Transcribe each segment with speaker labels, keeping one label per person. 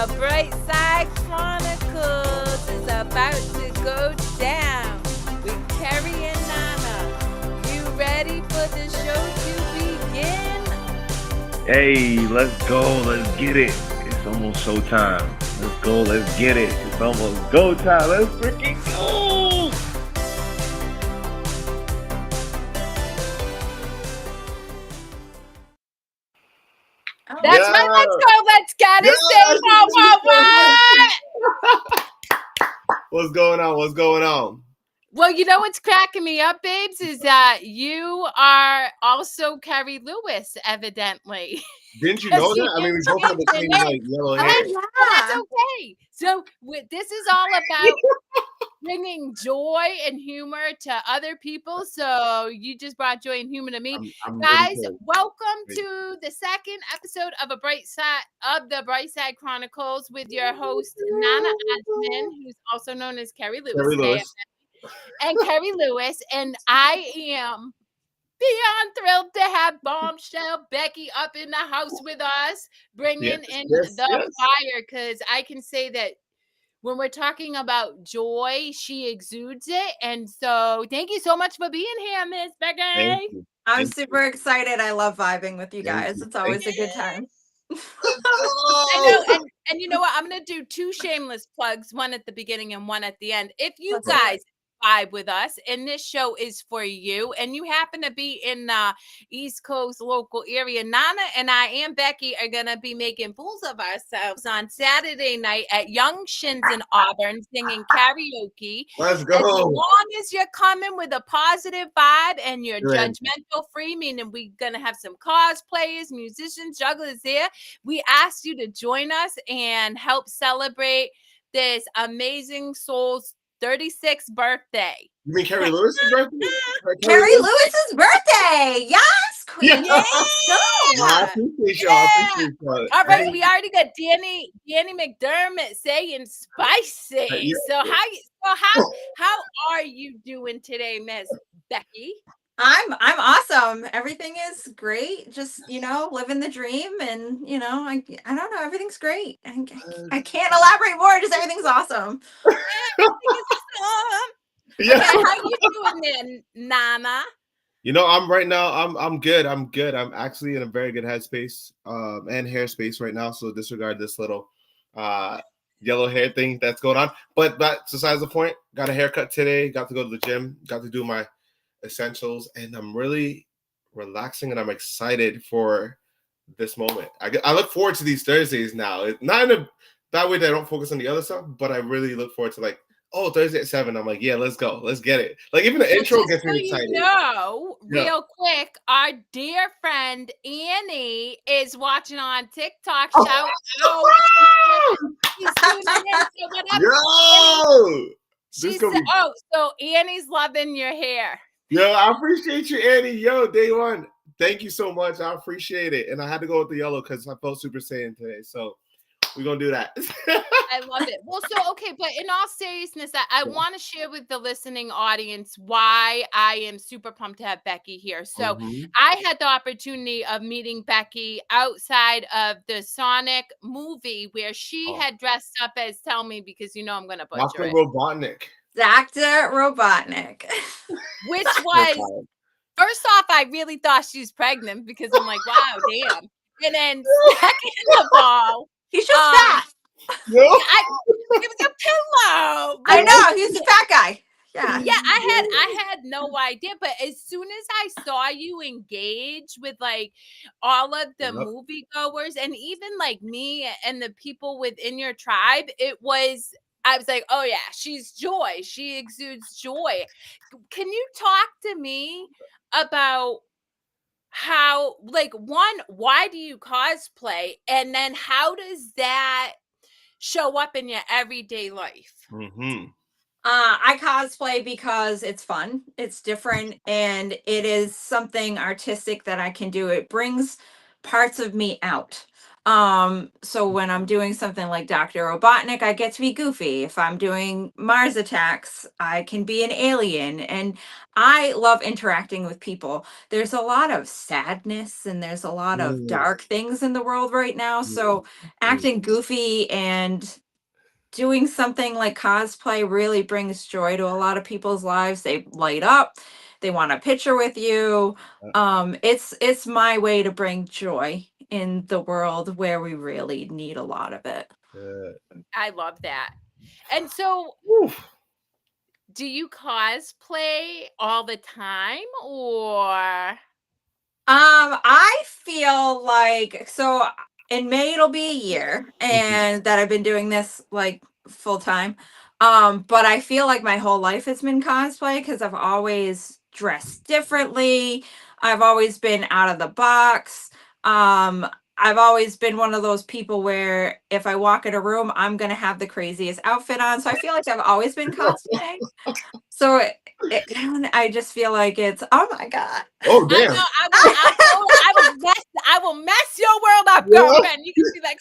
Speaker 1: The Brightside Chronicles is about to go down with Carrie and Nana. You ready for the show to begin?
Speaker 2: Hey, let's go. Let's get it. It's almost showtime. Let's go. Let's get it. It's almost go time. Let's freaking go.
Speaker 1: That's right. Let's go. Let's get it. Say what?
Speaker 3: What's going on? What's going on?
Speaker 1: Well, you know what's cracking me up, babes, is that you are also Carrie Lewis, evidently.
Speaker 3: Didn't you know that? I mean, we both have the same like yellow hair.
Speaker 1: Yeah. Well, that's okay. So this is all about bringing joy and humor to other people. So you just brought joy and humor to me.
Speaker 3: I'm
Speaker 1: Guys,
Speaker 3: really
Speaker 1: welcome to the second episode of the Brightside Chronicles with your host, Nana Asman, who's also known as Carrie Lewis. And Carrie Lewis. And I am beyond thrilled to have Bombshell Becky up in the house with us, bringing the fire, because I can say that when we're talking about joy, she exudes it. And so thank you so much for being here, Miss Becky.
Speaker 4: I'm super excited. I love vibing with you guys. It's always a good time.
Speaker 1: I know. And you know what? I'm going to do two shameless plugs, one at the beginning and one at the end. If you guys vibe with us, and this show is for you, and you happen to be in the East Coast local area, Nana and I and Becky are gonna be making fools of ourselves on Saturday night at Young Shins in Auburn, singing karaoke.
Speaker 3: Let's go.
Speaker 1: As long as you're coming with a positive vibe and you're judgmental free, meaning we're gonna have some cosplayers, musicians, jugglers there. We ask you to join us and help celebrate this amazing soul's 36th birthday.
Speaker 3: You mean Carrie Lewis's birthday?
Speaker 4: Carrie Lewis's birthday. Yes, queen.
Speaker 3: Yeah. I appreciate y'all.
Speaker 1: All right, we already got Danny McDermott saying spicy. So how are you doing today, Miss Becky?
Speaker 4: I'm awesome. Everything is great. Just, living the dream, and I don't know, everything's great. I can't elaborate more, just everything's awesome.
Speaker 1: Okay, how you doing then, Nana?
Speaker 3: I'm good. I'm actually in a very good headspace and hair space right now, so disregard this little yellow hair thing that's going on. But that's besides the point. Got a haircut today, got to go to the gym, got to do my essentials, and I'm really relaxing, and I'm excited for this moment. I look forward to these Thursdays now. It's not in a bad way that I don't focus on the other stuff, but I really look forward to Thursday at 7. I'm like, yeah, let's go, let's get it. Like, even the intro gets me excited.
Speaker 1: Real quick, our dear friend Annie is watching on TikTok. Shout out! She's tuning in. So so Annie's loving your hair.
Speaker 3: Yo, I appreciate you, Annie. Yo, day one. Thank you so much. I appreciate it. And I had to go with the yellow because I felt Super Saiyan today. So we're going to do that.
Speaker 1: I love it. Well, so, okay, but in all seriousness, I want to share with the listening audience why I am super pumped to have Becky here. So I had the opportunity of meeting Becky outside of the Sonic movie where she had dressed up as, tell me, because I'm going to butcher it.
Speaker 4: Dr. Robotnik.
Speaker 1: Which was, first off, I really thought she was pregnant because I'm like, wow, damn. And then second of all,
Speaker 4: he's just fat.
Speaker 1: It was a pillow.
Speaker 4: I know, he's a fat guy.
Speaker 1: Yeah. Yeah, I had no idea. But as soon as I saw you engage with all of the moviegoers, and even me and the people within your tribe, I was like, oh yeah, she's joy. She exudes joy. Can you talk to me about how, one, why do you cosplay? And then how does that show up in your everyday life?
Speaker 4: I cosplay because it's fun, it's different, and it is something artistic that I can do. It brings parts of me out. So when I'm doing something like Dr. Robotnik, I get to be goofy. If I'm doing Mars Attacks, I can be an alien. And I love interacting with people. There's a lot of sadness and there's a lot of dark things in the world right now. So acting goofy and doing something like cosplay really brings joy to a lot of people's lives. They light up, they want a picture with you. It's my way to bring joy in the world where we really need a lot of it.
Speaker 1: I love that. And so do you cosplay all the time, or
Speaker 4: I feel like, so in May it'll be a year and that I've been doing this like full time. But I feel like my whole life has been cosplay because I've always dressed differently. I've always been out of the box. I've always been one of those people where if I walk in a room, I'm gonna have the craziest outfit on. So I feel like I've always been cosplaying. So I just feel like it's, oh my God.
Speaker 3: Oh damn!
Speaker 1: I will mess your world up, girlfriend. You can be like,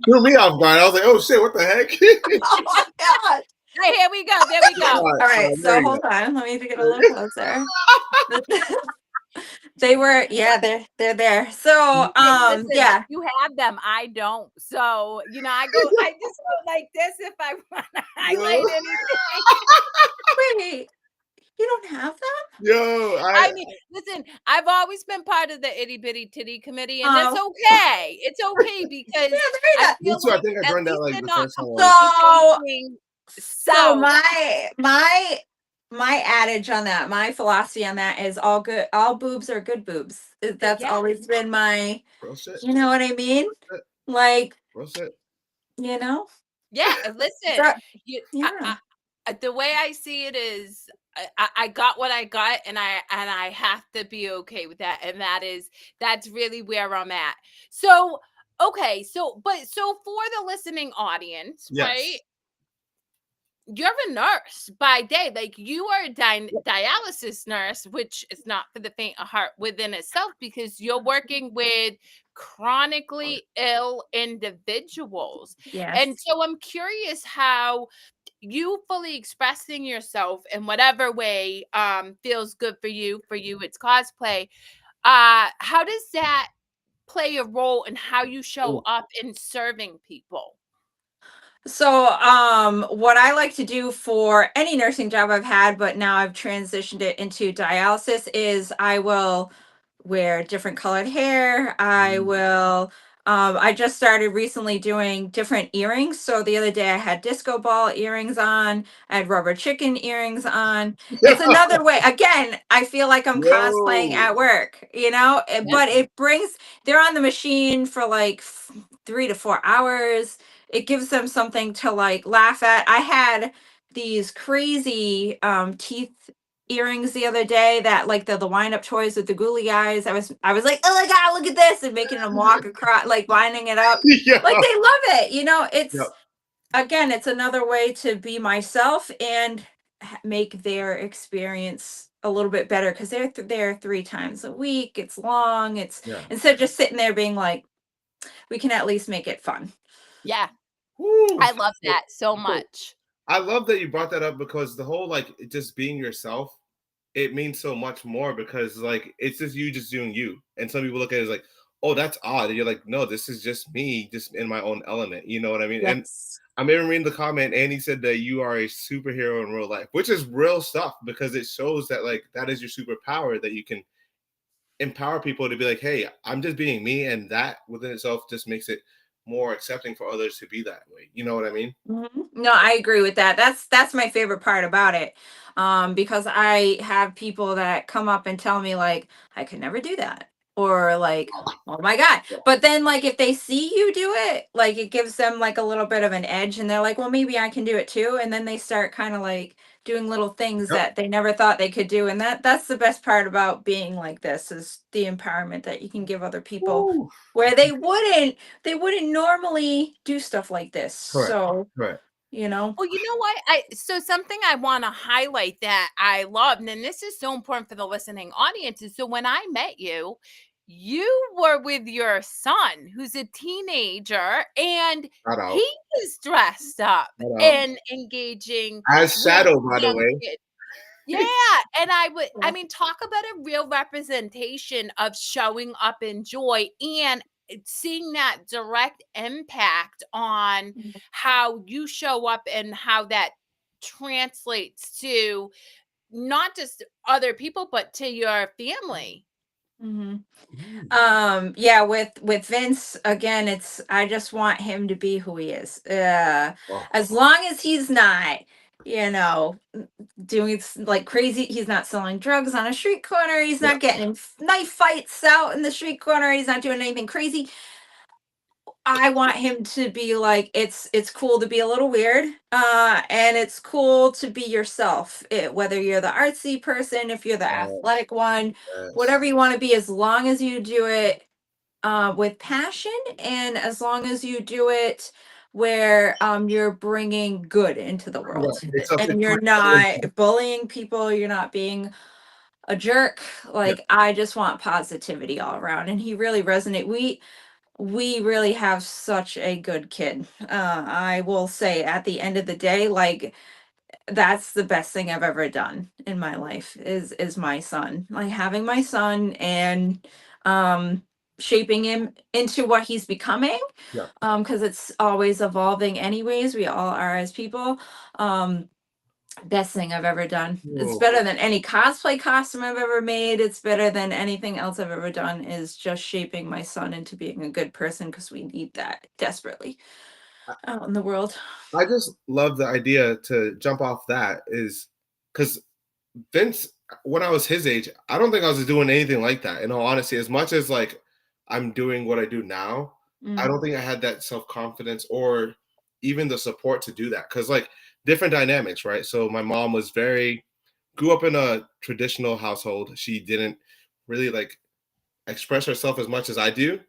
Speaker 3: Threw me off guard. I was like, oh shit, what the heck?
Speaker 4: Oh my God.
Speaker 1: Hey, here we go. There we go.
Speaker 4: All right, so hold on. Let me get a little closer. They were, yeah, they're there. So,
Speaker 1: Listen,
Speaker 4: yeah.
Speaker 1: you have them. I don't. So, I just go like this if I want to highlight anything.
Speaker 4: Wait, you don't have them?
Speaker 3: Yo,
Speaker 1: I mean, listen, I've always been part of the itty bitty titty committee, and that's okay. It's okay because
Speaker 4: yeah,
Speaker 3: me too. I think I joined that like the first time.
Speaker 4: So my adage on that, my philosophy on that is all boobs are good boobs. That's always been my, you know what I mean? Like, you know?
Speaker 1: Yeah, listen, the way I see it is I got what I got, and I have to be okay with that, and that's really where I'm at. So okay, so for the listening audience, right? You're a nurse by day, like you are a dialysis nurse, which is not for the faint of heart within itself, because you're working with chronically ill individuals. And so I'm curious how you fully expressing yourself in whatever way feels good for you. For you, it's cosplay. How does that play a role in how you show up in serving people?
Speaker 4: So, what I like to do for any nursing job I've had, but now I've transitioned it into dialysis, is I will wear different colored hair. I just started recently doing different earrings. So the other day I had disco ball earrings on, I had rubber chicken earrings on. It's another way. Again, I feel like I'm cosplaying at work, but they're on the machine for like 3 to 4 hours. It gives them something to like laugh at. I had these crazy teeth earrings the other day that like the wind up toys with the googly eyes. I was like, oh my God, look at this, and making them walk across, like winding it up. Like they love it. It's again, it's another way to be myself and make their experience a little bit better because they're there 3 times a week. It's long. It's instead of just sitting there being like, we can at least make it fun.
Speaker 1: Yeah. I love that so much.
Speaker 3: I love that you brought that up because the whole like just being yourself, it means so much more because like it's just you just doing you. And some people look at it as like, oh, that's odd. And you're like, no, this is just me, just in my own element. You know what I mean? Yes. And I'm even reading the comment, and he said that you are a superhero in real life, which is real stuff because it shows that like that is your superpower, that you can empower people to be like, hey, I'm just being me, and that within itself just makes it more accepting for others to be that way. You know what I mean?
Speaker 4: Mm-hmm. No, I agree with that. That's my favorite part about it. Because I have people that come up and tell me like, I could never do that. Or like, oh my God. But then like if they see you do it, like it gives them like a little bit of an edge, and they're like, well, maybe I can do it too. And then they start kind of like doing little things that they never thought they could do. And that's the best part about being like this, is the empowerment that you can give other people where they wouldn't normally do stuff like this.
Speaker 3: Correct.
Speaker 4: So
Speaker 3: right.
Speaker 1: Well, you know what? So something I want to highlight that I love, and this is so important for the listening audience, is so when I met you, you were with your son, who's a teenager, and
Speaker 3: Shout out.
Speaker 1: he was dressed up
Speaker 3: Shout out.
Speaker 1: and engaging
Speaker 3: As
Speaker 1: with
Speaker 3: Shadow, by the
Speaker 1: young
Speaker 3: way.
Speaker 1: kids. Yeah, and I mean, talk about a real representation of showing up in joy and seeing that direct impact on how you show up and how that translates to not just other people, but to your family.
Speaker 4: Yeah, with Vince, again, it's I just want him to be who he is.
Speaker 3: Oh,
Speaker 4: As long as he's not, you know, doing like crazy, he's not selling drugs on a street corner, he's
Speaker 3: yeah.
Speaker 4: not getting in knife fights out in the street corner, he's not doing anything crazy. I want him to be like it's cool to be a little weird, and it's cool to be yourself. Whether you're the artsy person, if you're the athletic one,
Speaker 3: Yes.
Speaker 4: whatever you want to be, as long as you do it with passion, and as long as you do it where you're bringing good into the
Speaker 3: Right.
Speaker 4: world,
Speaker 3: It's
Speaker 4: and you're not bullying people, you're not being a jerk.
Speaker 3: yeah.
Speaker 4: Like, I just want positivity all around, and he really resonate. We really have such a good kid. I will say, at the end of the day, like, that's the best thing I've ever done in my life is my son. Like, having my son and um shaping him into what he's becoming.
Speaker 3: Yeah.
Speaker 4: Because it's always evolving anyways. We all are as people. Best thing I've ever done. It's
Speaker 3: Oh,
Speaker 4: better than any cosplay costume I've ever made. It's better than anything else I've ever done, is just shaping my son into being a good person, because we need that desperately out in the world.
Speaker 3: I just love the idea to jump off that is because Vince, when I was his age, I don't think I was doing anything like that. In all honesty, as much as like I'm doing what I do now, I don't think I had that self-confidence or even the support to do that. Because like different dynamics, right? So my mom was grew up in a traditional household. She didn't really like express herself as much as I do.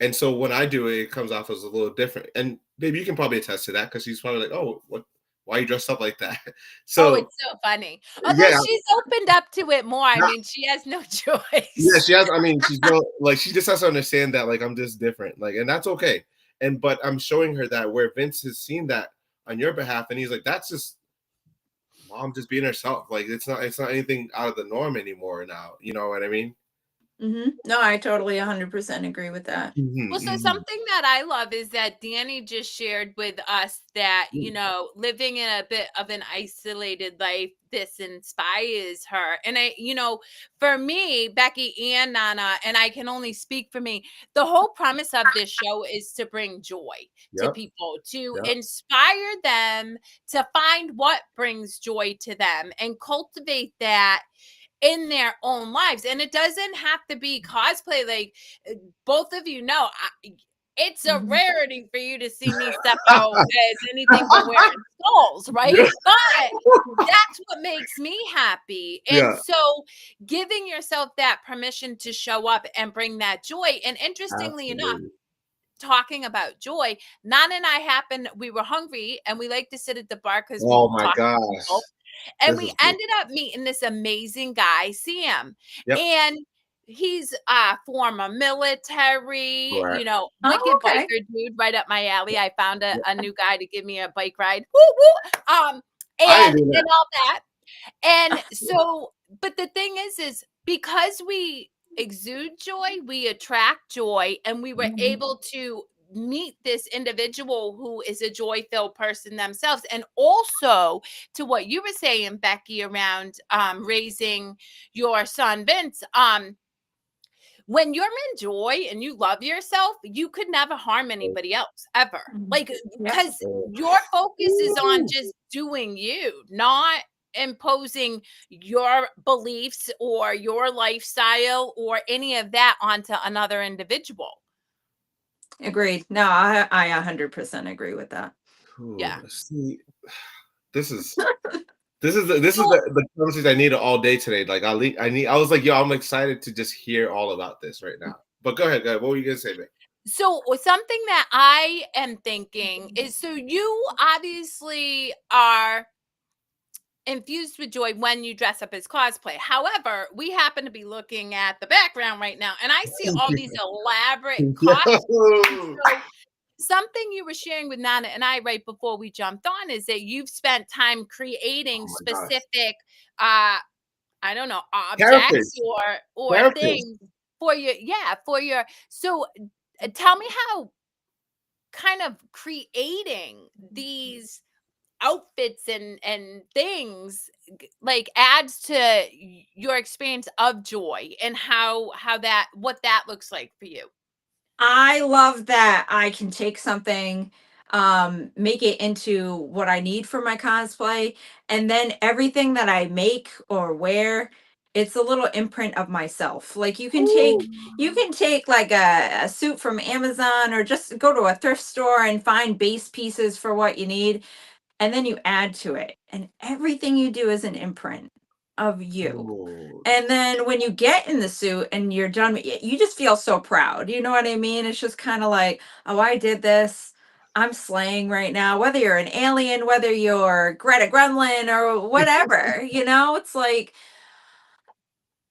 Speaker 3: And so when I do it, it comes off as a little different. And baby, you can probably attest to that because she's probably like, "Oh, what? Why are you dressed up like that?"
Speaker 1: Oh,
Speaker 3: So
Speaker 1: it's so funny. Although
Speaker 3: yeah,
Speaker 1: she's opened up to it more. I
Speaker 3: not,
Speaker 1: mean, she has no
Speaker 3: yeah,
Speaker 1: choice.
Speaker 3: she has. I mean, she's no, like she just has to understand that like I'm just different, like, and that's okay. And but I'm showing her that where Vince has seen that on your behalf, and he's like, "That's just mom just being herself. Like it's not anything out of the norm anymore now." You know what I mean?
Speaker 4: No, I totally 100% agree with that.
Speaker 1: Well, so something that I love is that Danny just shared with us that, living in a bit of an isolated life, this inspires her. And for me, Becky and Nana, and I can only speak for me, the whole premise of this show is to bring joy to
Speaker 3: Yep.
Speaker 1: people, to
Speaker 3: Yep.
Speaker 1: inspire them to find what brings joy to them and cultivate that in their own lives. And it doesn't have to be cosplay. Like both of you know, it's a rarity for you to see me step out as anything but wearing skulls, right?
Speaker 3: Yeah.
Speaker 1: But that's what makes me happy. And
Speaker 3: Yeah.
Speaker 1: so giving yourself that permission to show up and bring that joy. And interestingly enough,
Speaker 3: Absolutely.
Speaker 1: talking about joy, Nana and I we were hungry and we like to sit at the bar because we
Speaker 3: Oh my
Speaker 1: talk to
Speaker 3: gosh.
Speaker 1: people. And
Speaker 3: This
Speaker 1: we
Speaker 3: is good.
Speaker 1: ended up meeting this amazing guy, Sam.
Speaker 3: Yep.
Speaker 1: And he's former military,
Speaker 3: Correct.
Speaker 1: wicked
Speaker 4: okay.
Speaker 1: biker dude, right up my alley. I found a new guy to give me a bike ride. Woo woo.
Speaker 3: I
Speaker 1: And
Speaker 3: didn't do that.
Speaker 1: and all that. And so, but the thing is because we exude joy, we attract joy, and we were able to meet this individual who is a joy-filled person themselves. And also to what you were saying, Becky, around raising your son Vince, when you're in joy and you love yourself, you could never harm anybody else ever. Like, because your focus is on just doing you, not imposing your beliefs or your lifestyle or any of that onto another individual.
Speaker 4: Agreed. No, I 100% agree with that.
Speaker 1: Yeah.
Speaker 3: See, this is the conversation I needed all day today. Like I was like, yo, I'm excited to just hear all about this right now. But go ahead. What were you gonna say, man?
Speaker 1: So something that I am thinking is, so you obviously are infused with joy when you dress up as cosplay. However, we happen to be looking at the background right now, and I see all these elaborate costumes.
Speaker 3: Yo.
Speaker 1: So something you were sharing with Nana and I right before we jumped on is that you've spent time creating
Speaker 3: Oh my gosh.
Speaker 1: specific I don't know, objects
Speaker 3: Characters.
Speaker 1: or
Speaker 3: Characters.
Speaker 1: things for your so tell me how kind of creating these outfits and things like adds to your experience of joy and how that what that looks like for you.
Speaker 4: I love that I can take something, make it into what I need for my cosplay, and then everything that I make or wear, it's a little imprint of myself. Like
Speaker 3: Ooh.
Speaker 4: you can take like a suit from Amazon or just go to a thrift store and find base pieces for what you need, and then you add to it. And everything you do is an imprint of you.
Speaker 3: Oh.
Speaker 4: And then when you get in the suit and you're done, you just feel so proud. You know what I mean? It's just kind of like, oh, I did this. I'm slaying right now. Whether you're an alien, whether you're Greta Gremlin or whatever, it's like,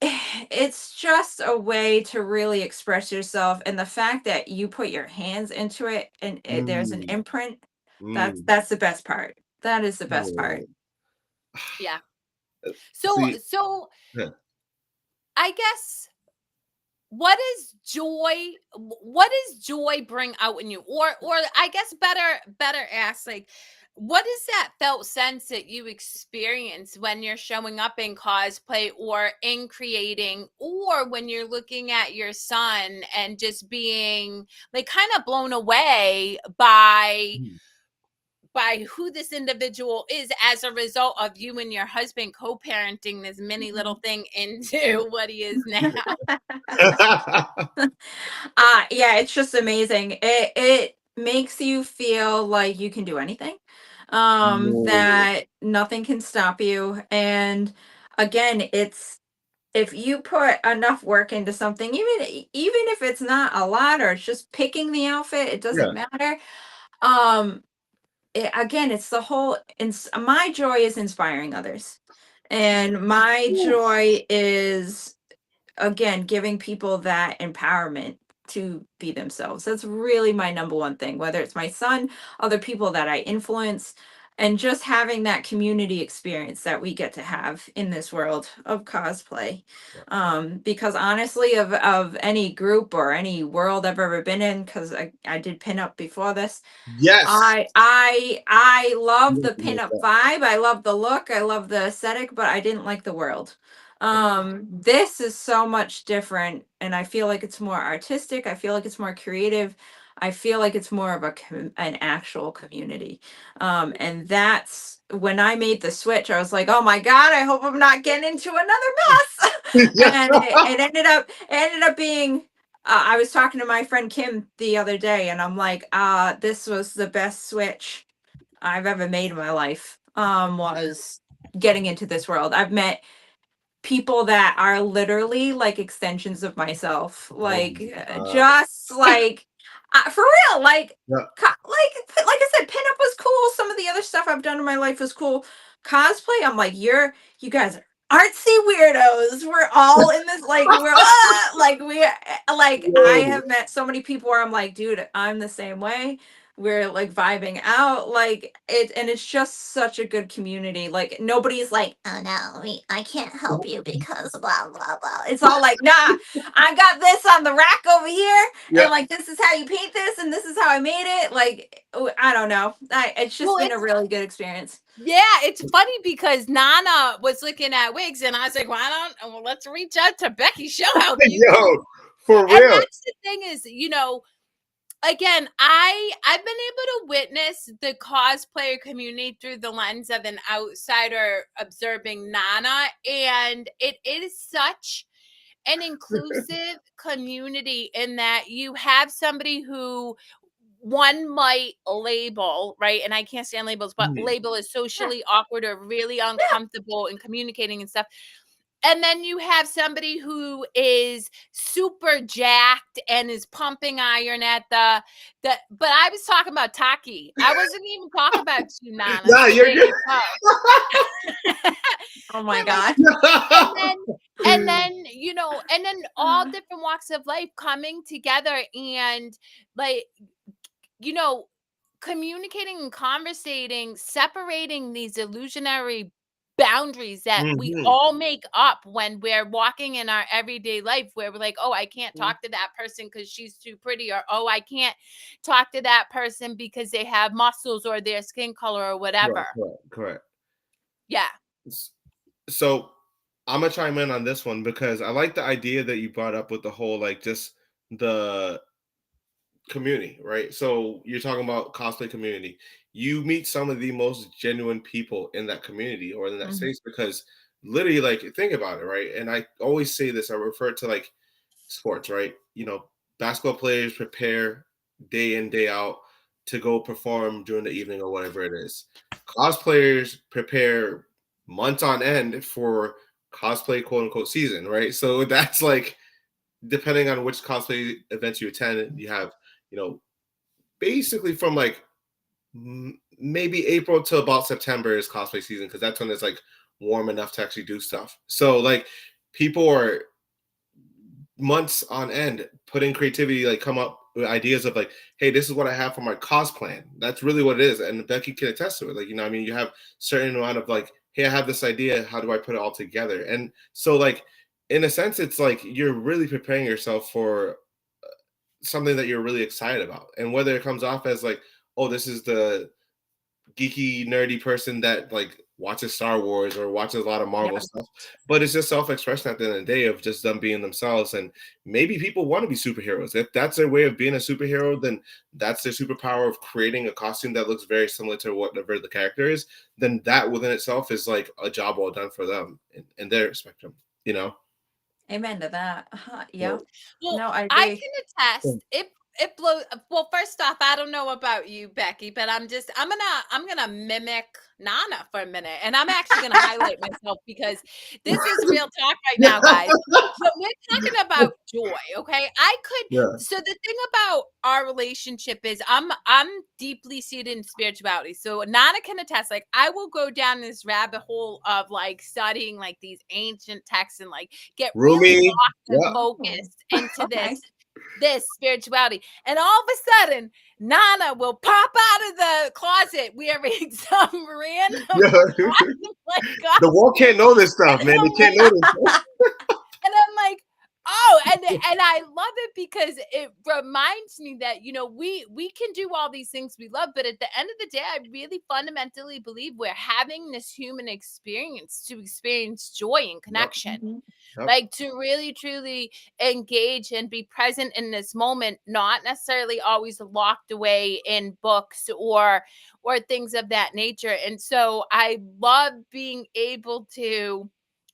Speaker 4: it's just a way to really express yourself. And the fact that you put your hands into it and there's an
Speaker 3: Mm.
Speaker 4: imprint, that's
Speaker 3: Mm.
Speaker 4: that's the best part. That is the best part.
Speaker 3: Oh.
Speaker 1: Yeah. So
Speaker 3: See,
Speaker 1: so
Speaker 3: yeah.
Speaker 1: I guess what does joy bring out in you, or I guess better ask, like, what is that felt sense that you experience when you're showing up in cosplay or in creating, or when you're looking at your son and just being like kind of blown away
Speaker 3: Mm.
Speaker 1: by who this individual is as a result of you and your husband co-parenting this mini little thing into what he is now.
Speaker 4: Yeah, it's just amazing. It makes you feel like you can do anything.
Speaker 3: No.
Speaker 4: That nothing can stop you. And again, it's if you put enough work into something, even if it's not a lot or it's just picking the outfit, it
Speaker 3: Yeah.
Speaker 4: doesn't matter. Um, again, it's the whole. My joy is inspiring others, and my
Speaker 3: Ooh.
Speaker 4: joy is again giving people that empowerment to be themselves. That's really my number one thing, whether it's my son, other people that I influence, and just having that community experience that we get to have in this world of cosplay. Because honestly, of any group or any world I've ever been in, because I did pin up before this,
Speaker 3: Yes.
Speaker 4: I love
Speaker 3: Yes,
Speaker 4: the
Speaker 3: yes,
Speaker 4: pinup
Speaker 3: yes.
Speaker 4: vibe. I love the look. I love the aesthetic, but I didn't like the world. This is so much different, and I feel like it's more artistic. I feel like it's more creative. I feel like it's more of an actual community. And that's when I made the switch. I was like, oh my god, I hope I'm not getting into another mess.
Speaker 3: Yeah.
Speaker 4: And it ended up being I was talking to my friend Kim the other day, and I'm like, this was the best switch I've ever made in my life. Was getting into this world. I've met people that are literally like extensions of myself,
Speaker 3: Oh
Speaker 4: like
Speaker 3: my God.
Speaker 4: just like for real, like
Speaker 3: Yeah.
Speaker 4: like I said, pinup was cool. Some of the other stuff I've done in my life was cool. Cosplay, I'm like, you guys are artsy weirdos. We're all in this, like like I
Speaker 3: Yo.
Speaker 4: have met so many people where I'm like, dude, I'm the same way. We're like vibing out, like it, and it's just such a good community. Like nobody's like, oh no, I can't help you because blah blah blah. It's all like, nah, I got this on the rack over here,
Speaker 3: Yeah.
Speaker 4: and like this is how you paint this, and this is how I made it. Like I don't know, it's just
Speaker 1: Well,
Speaker 4: been a really good experience.
Speaker 1: yeah, it's funny because Nana was looking at wigs, and I was like, well, let's reach out to Becky. She'll help you.
Speaker 3: Yo, for
Speaker 1: And
Speaker 3: real.
Speaker 1: that's the thing is, again, I've been able to witness the cosplayer community through the lens of an outsider observing Nana, and it is such an inclusive community in that you have somebody who one might label, right? And I can't stand labels, but
Speaker 3: Mm.
Speaker 1: label is socially awkward or really
Speaker 4: Yeah.
Speaker 1: uncomfortable in communicating and stuff. And then you have somebody who is super jacked and is pumping iron at the but I was talking about Taki. I wasn't even talking about you, Nana.
Speaker 3: Nah,
Speaker 1: so
Speaker 3: you're
Speaker 1: there
Speaker 3: good.
Speaker 1: you go.
Speaker 4: Oh my
Speaker 1: But, like,
Speaker 4: God.
Speaker 1: and then and then all different walks of life coming together and like communicating and conversating, separating these illusionary boundaries that we
Speaker 3: Mhm.
Speaker 1: all make up when we're walking in our everyday life, where we're like, oh, I can't talk to that person because she's too pretty, or oh, I can't talk to that person because they have muscles or their skin color or whatever.
Speaker 3: Correct.
Speaker 1: Yeah.
Speaker 3: So I'm gonna chime in on this one because I like the idea that you brought up with the whole like just the community, right? So you're talking about cosplay community. You meet some of the most genuine people in that community or in that space because literally, like, think about it, right? And I always say this, I refer to like sports, right? Basketball players prepare day in, day out to go perform during the evening or whatever it is. Cosplayers prepare months on end for cosplay quote unquote season, right? So that's like depending on which cosplay events you attend, you have, basically from like maybe April to about September is cosplay season because that's when it's like warm enough to actually do stuff. So like people are months on end putting creativity, like come up with ideas of like, hey, this is what I have for my cos plan. That's really what it is. And Becky can attest to it. Like, I mean, you have certain amount of like, hey, I have this idea. How do I put it all together? And so like, in a sense, it's like you're really preparing yourself for something that you're really excited about. And whether it comes off as like, oh, this is the geeky, nerdy person that like watches Star Wars or watches a lot of Marvel stuff, but it's just self-expression at the end of the day of just them being themselves. And maybe people want to be superheroes. If that's their way of being a superhero, then that's their superpower of creating a costume that looks very similar to whatever the character is. Then that within itself is like a job well done for them in their spectrum,
Speaker 4: Amen to that. Yeah.
Speaker 1: Well,
Speaker 4: No, I
Speaker 1: I
Speaker 4: agree.
Speaker 1: can attest it blows. Well, first off, I don't know about you, Becky, but I'm gonna mimic Nana for a minute, and I'm actually gonna highlight myself because this is real talk right now, guys. But we're talking about joy, okay? So the thing about our relationship is I'm deeply seated in spirituality. So Nana can attest, like I will go down this rabbit hole of like studying like these ancient texts and like get really locked and focused into this spirituality. And all of a sudden, Nana will pop out of the closet wearing some random
Speaker 3: the world can't know this stuff, man. They can't know this stuff.
Speaker 1: And I'm like, oh, and I love it because it reminds me that we can do all these things we love, but at the end of the day, I really fundamentally believe we're having this human experience to experience joy and connection.
Speaker 3: Yep.
Speaker 1: Like to really truly engage and be present in this moment, not necessarily always locked away in books or things of that nature. And so I love being able to,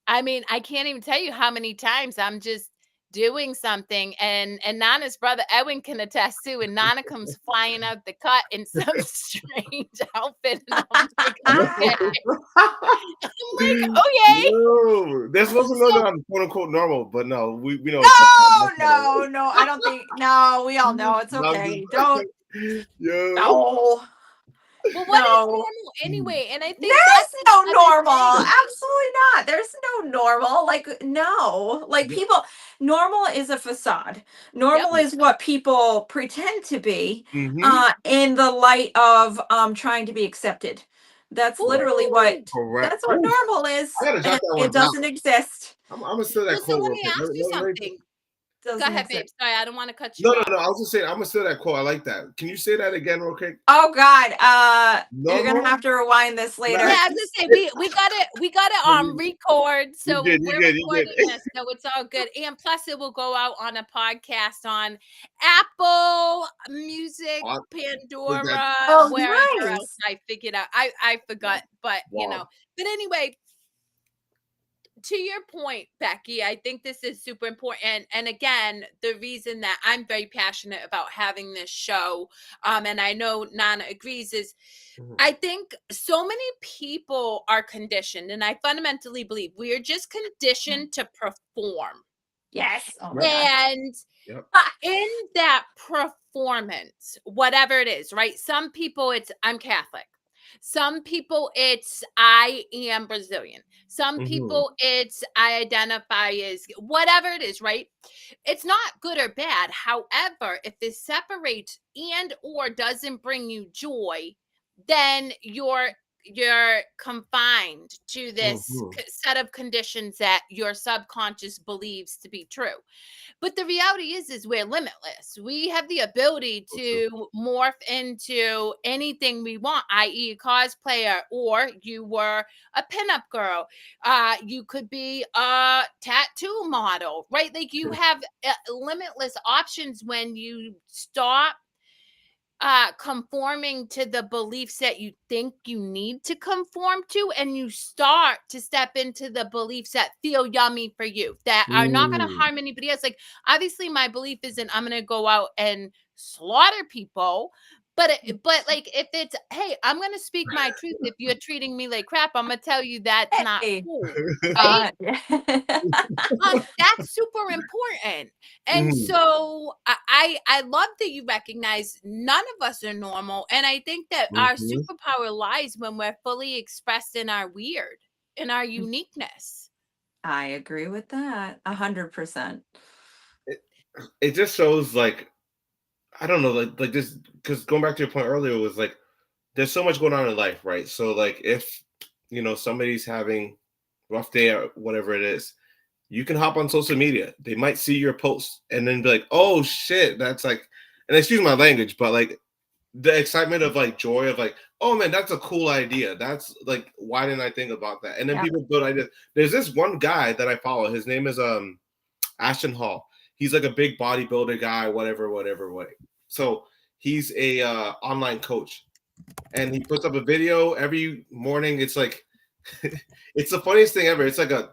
Speaker 1: I mean, I can't even tell you how many times I'm just doing something and Nana's brother Edwin can attest too, and Nana comes flying out the cut in some strange outfit, and I'm like, okay. I'm like, okay.
Speaker 3: No, this wasn't quote unquote normal, but no, we know.
Speaker 4: No, I don't think. No, we all know it's okay. Don't. No.
Speaker 1: Well, what is normal anyway? And I think
Speaker 4: there's no normal. Absolutely not. There's no normal. Like, no. Like people, normal is a facade. Normal is what people pretend to be in the light of trying to be accepted. That's literally what that's what normal is. And it doesn't exist.
Speaker 3: I'm gonna steal that quote.
Speaker 1: So let me ask you something. Go ahead, babe. Sorry, I don't want to cut you off.
Speaker 3: No. I was just saying, I'm gonna steal that quote. I like that. Can you say that again, real quick?
Speaker 4: Oh God, you're gonna have to rewind this later.
Speaker 1: Yeah, I was gonna say we got it on record, so we're recording this, so it's all good. And plus, it will go out on a podcast on Apple Music, Pandora, wherever else I figured out. I forgot, but But anyway. to your point, Becky, I think this is super important. And again, the reason that I'm very passionate about having this show, and I know Nana agrees, is I think so many people are conditioned, and I fundamentally believe we are just conditioned to perform.
Speaker 4: Yes. Oh my God.
Speaker 1: And in that performance, whatever it is, right? Some people it's I'm Catholic. Some people it's I am Brazilian. Some people it's I identify as whatever it is, right? It's not good or bad. However, if it separates and or doesn't bring you joy, then you're confined to this set of conditions that your subconscious believes to be true. But the reality is we're limitless. We have the ability to morph into anything we want, i.e. a cosplayer, or you were a pinup girl. You could be a tattoo model, right? Like you have limitless options when you stop conforming to the beliefs that you think you need to conform to, and you start to step into the beliefs that feel yummy for you, that are not going to harm anybody else. Like obviously my belief isn't I'm going to go out and slaughter people, but like if it's hey, I'm going to speak my truth. If you're treating me like crap, I'm going to tell you that's not
Speaker 4: Hey.
Speaker 1: cool, right?
Speaker 4: Yeah.
Speaker 1: That's super important. And so I love that you recognize none of us are normal. And I think that our superpower lies when we're fully expressed in our weird, in our uniqueness.
Speaker 4: I agree with that 100%.
Speaker 3: It just shows like I don't know, like this because going back to your point earlier was like there's so much going on in life, right? So like if somebody's having rough day or whatever it is, you can hop on social media. They might see your post and then be like, oh shit, that's like, and excuse my language, but like the excitement of like joy of like, oh man, that's a cool idea. That's like, why didn't I think about that? And then people build ideas. There's this one guy that I follow. His name is Ashton Hall. He's like a big bodybuilder guy, whatever. So he's a online coach, and he puts up a video every morning. It's like, it's the funniest thing ever. It's like a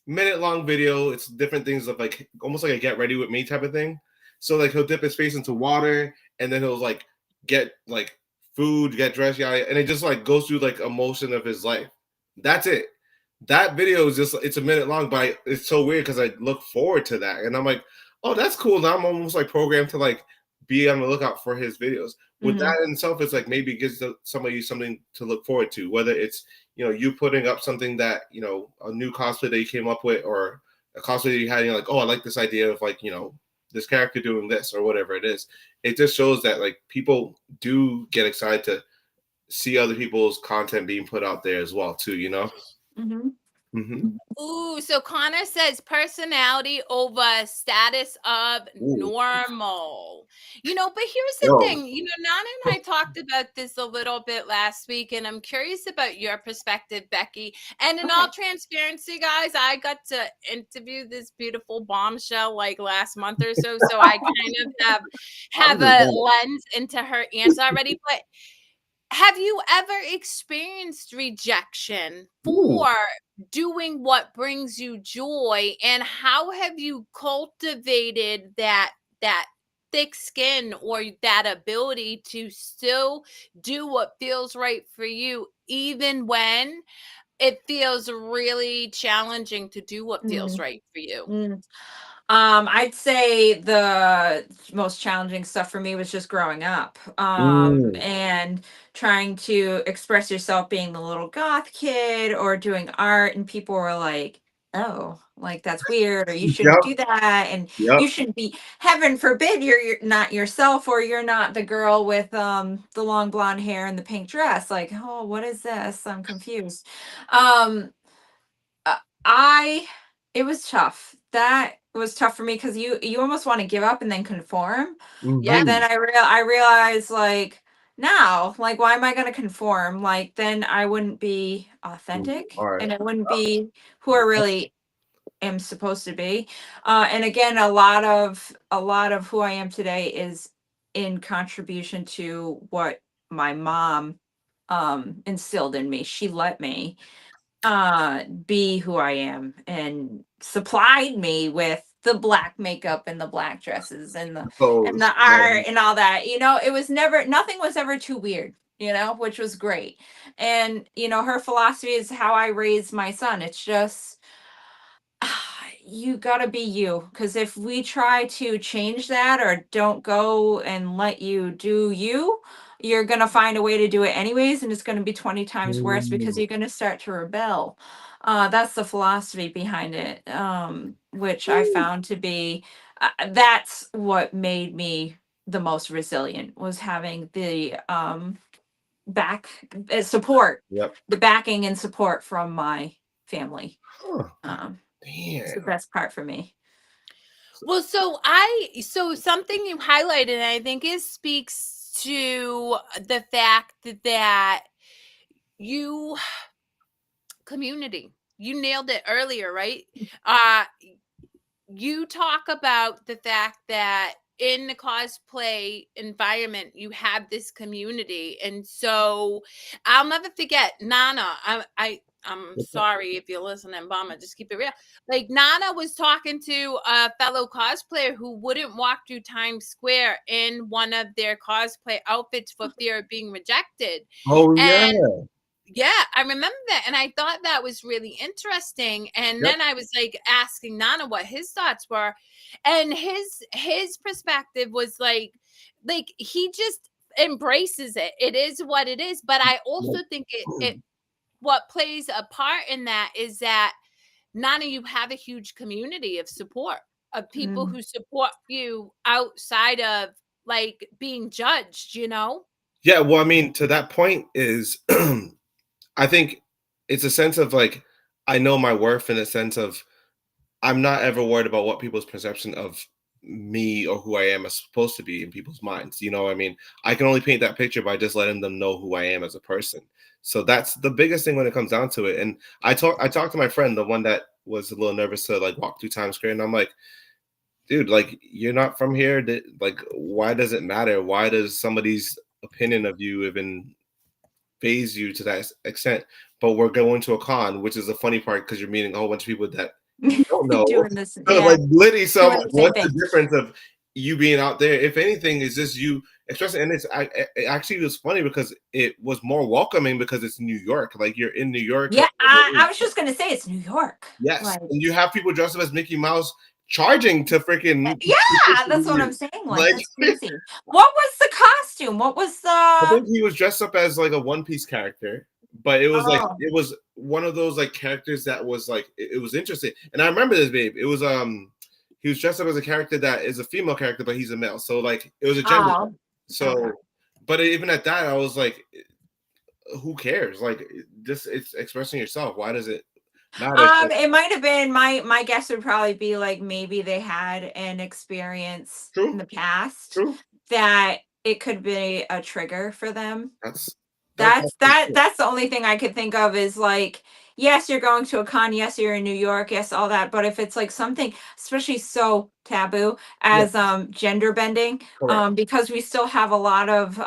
Speaker 3: minute-long video. It's different things of like almost like a get ready with me type of thing. So like he'll dip his face into water, and then he'll like get like food, get dressed, yada, and it just like goes through like a motion of his life. That's it. That video is just it's a minute long, but it's so weird because I look forward to that, and I'm like, oh, that's cool. Now I'm almost like programmed to like be on the lookout for his videos. With that in itself, it's like maybe it gives somebody something to look forward to, whether it's you putting up something that a new cosplay that you came up with, or a cosplay that you had, and you're like, oh, I like this idea of like this character doing this or whatever it is. It just shows that like people do get excited to see other people's content being put out there as well too.
Speaker 1: Ooh, so Connor says personality over status of normal. But here's the thing. Nana and I talked about this a little bit last week, and I'm curious about your perspective, Becky. And in all transparency, guys, I got to interview this beautiful bombshell like last month or so. So I kind of have a lens into her answer already. But have you ever experienced rejection for doing what brings you joy, and how have you cultivated that thick skin or that ability to still do what feels right for you even when it feels really challenging to do what feels right for you?
Speaker 4: I'd say the most challenging stuff for me was just growing up, and trying to express yourself, being the little goth kid or doing art, and people were like, "Oh, like that's weird," or "You shouldn't do that," and "You shouldn't be." Heaven forbid you're not yourself, or you're not the girl with the long blonde hair and the pink dress. Like, oh, what is this? I'm confused. Um, I It was tough. That was tough for me because you almost want to give up and then conform. But then I realized like now, like why am I going to conform? Like then I wouldn't be authentic and I wouldn't be who I really am supposed to be. And again, a lot of who I am today is in contribution to what my mom instilled in me. She let me. be who I am, and supplied me with the black makeup and the black dresses and
Speaker 3: Oh,
Speaker 4: the art and all that. It was never, nothing was ever too weird, which was great. And her philosophy is how I raise my son. It's just, you gotta be you, because if we try to change that or don't go and let you do you, you're gonna find a way to do it anyways, and it's gonna be 20 times worse because you're gonna start to rebel. That's the philosophy behind it, which I found to be, that's what made me the most resilient, was having the back support,
Speaker 3: Yep.
Speaker 4: the backing and support from my family.
Speaker 3: Huh.
Speaker 4: It's the
Speaker 3: Damn.
Speaker 4: best part for me.
Speaker 1: Well, so something you highlighted, and I think it speaks to the fact that you community. You nailed it earlier, right? You talk about the fact that in the cosplay environment you have this community, and so I'll never forget Nana. I'm sorry if you're listening, Bama, just keep it real. Like, Nana was talking to a fellow cosplayer who wouldn't walk through Times Square in one of their cosplay outfits for fear of being rejected.
Speaker 3: Oh, yeah.
Speaker 1: And yeah, I remember that, and I thought that was really interesting. And then I was like asking Nana what his thoughts were, and his perspective was like he just embraces it. It is what it is. But I also think it what plays a part in that is that Nana, you have a huge community of support, of people who support you outside of like being judged.
Speaker 3: Yeah, well, I mean, to that point is I think it's a sense of like, I know my worth, in a sense of I'm not ever worried about what people's perception of me or who I am is supposed to be in people's minds. You know what I mean? I can only paint that picture by just letting them know who I am as a person. So that's the biggest thing when it comes down to it. And I talked to my friend, the one that was a little nervous to like walk through Times Square, and I'm like, dude, like, you're not from here. Like, why does it matter? Why does somebody's opinion of you even phase you to that extent? But we're going to a con, which is the funny part, because you're meeting a whole bunch of people that you don't know.
Speaker 4: Doing this,
Speaker 3: So, like, literally, so
Speaker 4: doing the same
Speaker 3: what's the
Speaker 4: thing.
Speaker 3: difference of you being out there? If anything, is just you expressing. And it actually was funny because it was more welcoming because it's New York. Like, you're in New York.
Speaker 4: Yeah, I was just gonna say it's New York.
Speaker 3: Yes,
Speaker 4: Like,
Speaker 3: and you have people dressed up as Mickey Mouse charging to freaking.
Speaker 4: yeah, that's what I'm saying. Like, that's
Speaker 3: Like,
Speaker 4: crazy. What was the costume? What was
Speaker 3: I
Speaker 4: the?
Speaker 3: think he was dressed up as like a One Piece character, but it was like,
Speaker 4: Oh,
Speaker 3: it was one of those like characters that was like, it was interesting. And I remember this, babe. It was he was dressed up as a character that is a female character, but he's a male. So like, it was a gender.
Speaker 4: oh,
Speaker 3: So,
Speaker 4: okay.
Speaker 3: but even at that, I was like, who cares? Like, just, it's expressing yourself. Why does it matter?
Speaker 4: It might have been, my guess would probably be like, maybe they had an experience in
Speaker 3: True,
Speaker 4: the past
Speaker 3: true.
Speaker 4: that it could be a trigger for them.
Speaker 3: That's
Speaker 4: That's the only thing I could think of, is like, yes, you're going to a con, yes, you're in New York, yes, all that. But if it's like something especially so taboo
Speaker 3: yeah,
Speaker 4: as gender bending,
Speaker 3: correct.
Speaker 4: because we still have a lot of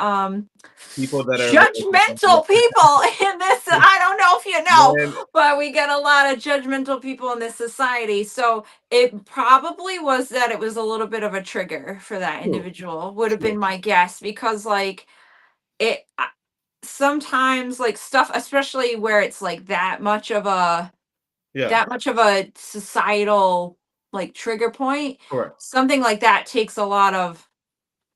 Speaker 3: People that are
Speaker 4: judgmental people in this. I don't know if you know,
Speaker 3: man,
Speaker 4: but we get a lot of judgmental people in this society. So it probably was that it was a little bit of a trigger for that
Speaker 3: true,
Speaker 4: individual, would have
Speaker 3: true.
Speaker 4: been my guess, because like it sometimes, like, stuff, especially where it's like
Speaker 3: Yeah,
Speaker 4: that much of a societal like trigger point,
Speaker 3: correct.
Speaker 4: something like that takes a lot of
Speaker 3: It,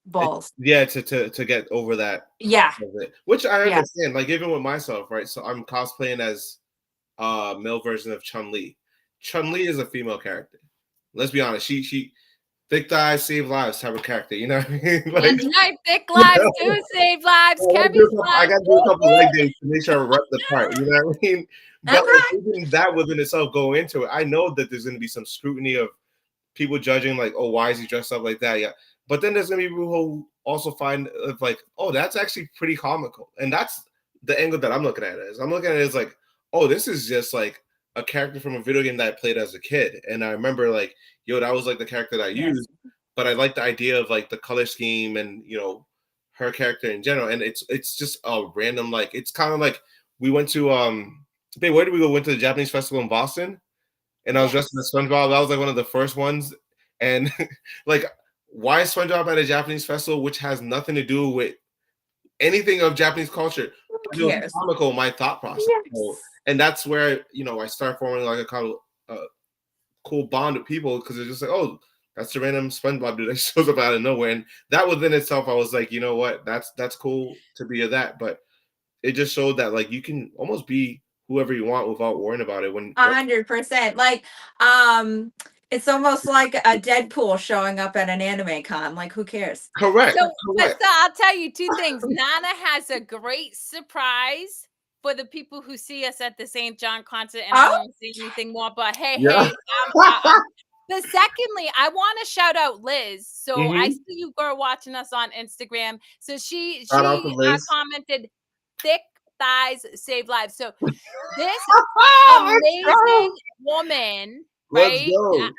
Speaker 4: balls.
Speaker 3: yeah, to get over that
Speaker 4: Yeah,
Speaker 3: of it, which I
Speaker 4: yeah.
Speaker 3: understand. Like, even with myself, right? So I'm cosplaying as male version of Chun-Li. Chun-Li is a female character. Let's be honest. She thick thighs save lives type of character. You know what I mean? Like,
Speaker 1: And tonight, thick
Speaker 3: you
Speaker 1: lives
Speaker 3: know,
Speaker 1: do save lives.
Speaker 3: I gotta
Speaker 1: Kevin's
Speaker 3: I
Speaker 1: lives.
Speaker 3: gotta do a couple leg days to make sure I rep the part. You know what I mean? But
Speaker 4: That's
Speaker 3: like,
Speaker 4: right.
Speaker 3: even that within itself go into it. I know that there's gonna be some scrutiny of people judging, like, oh, why is he dressed up like that? Yeah. But then there's gonna be people who also find of like, oh, that's actually pretty comical. And that's the angle that I'm looking at it as. I'm looking at it as like, oh, this is just like a character from a video game that I played as a kid. And I remember like, yo, that was like the character that I
Speaker 4: Yes.
Speaker 3: used. But I like the idea of like the color scheme and, you know, her character in general. And it's just a random, like, it's kind of like we went to babe, where did we go? Went to the Japanese festival in Boston, and I was dressed as SpongeBob. That was like one of the first ones, and like, why is SpongeBob at a Japanese festival, which has nothing to do with anything of Japanese culture? It was comical, my thought process.
Speaker 4: Yes.
Speaker 3: So, and that's where I start forming like a kind of cool bond with people, because it's just like, oh, that's the random SpongeBob dude that shows up out of nowhere. And that within itself, I was like, you know what, that's cool to be of that. But it just showed that like you can almost be whoever you want without worrying about it.
Speaker 4: 100%. Like, it's almost like a Deadpool showing up at an anime con. Like, who cares?
Speaker 3: Correct.
Speaker 1: So I'll tell you two things. Nana has a great surprise for the people who see us at the St. John concert, and I won't say anything more. But hey, but secondly, I want to shout out Liz. So I see you girl watching us on Instagram. So she commented, "Thick thighs save lives." So this amazing woman, right?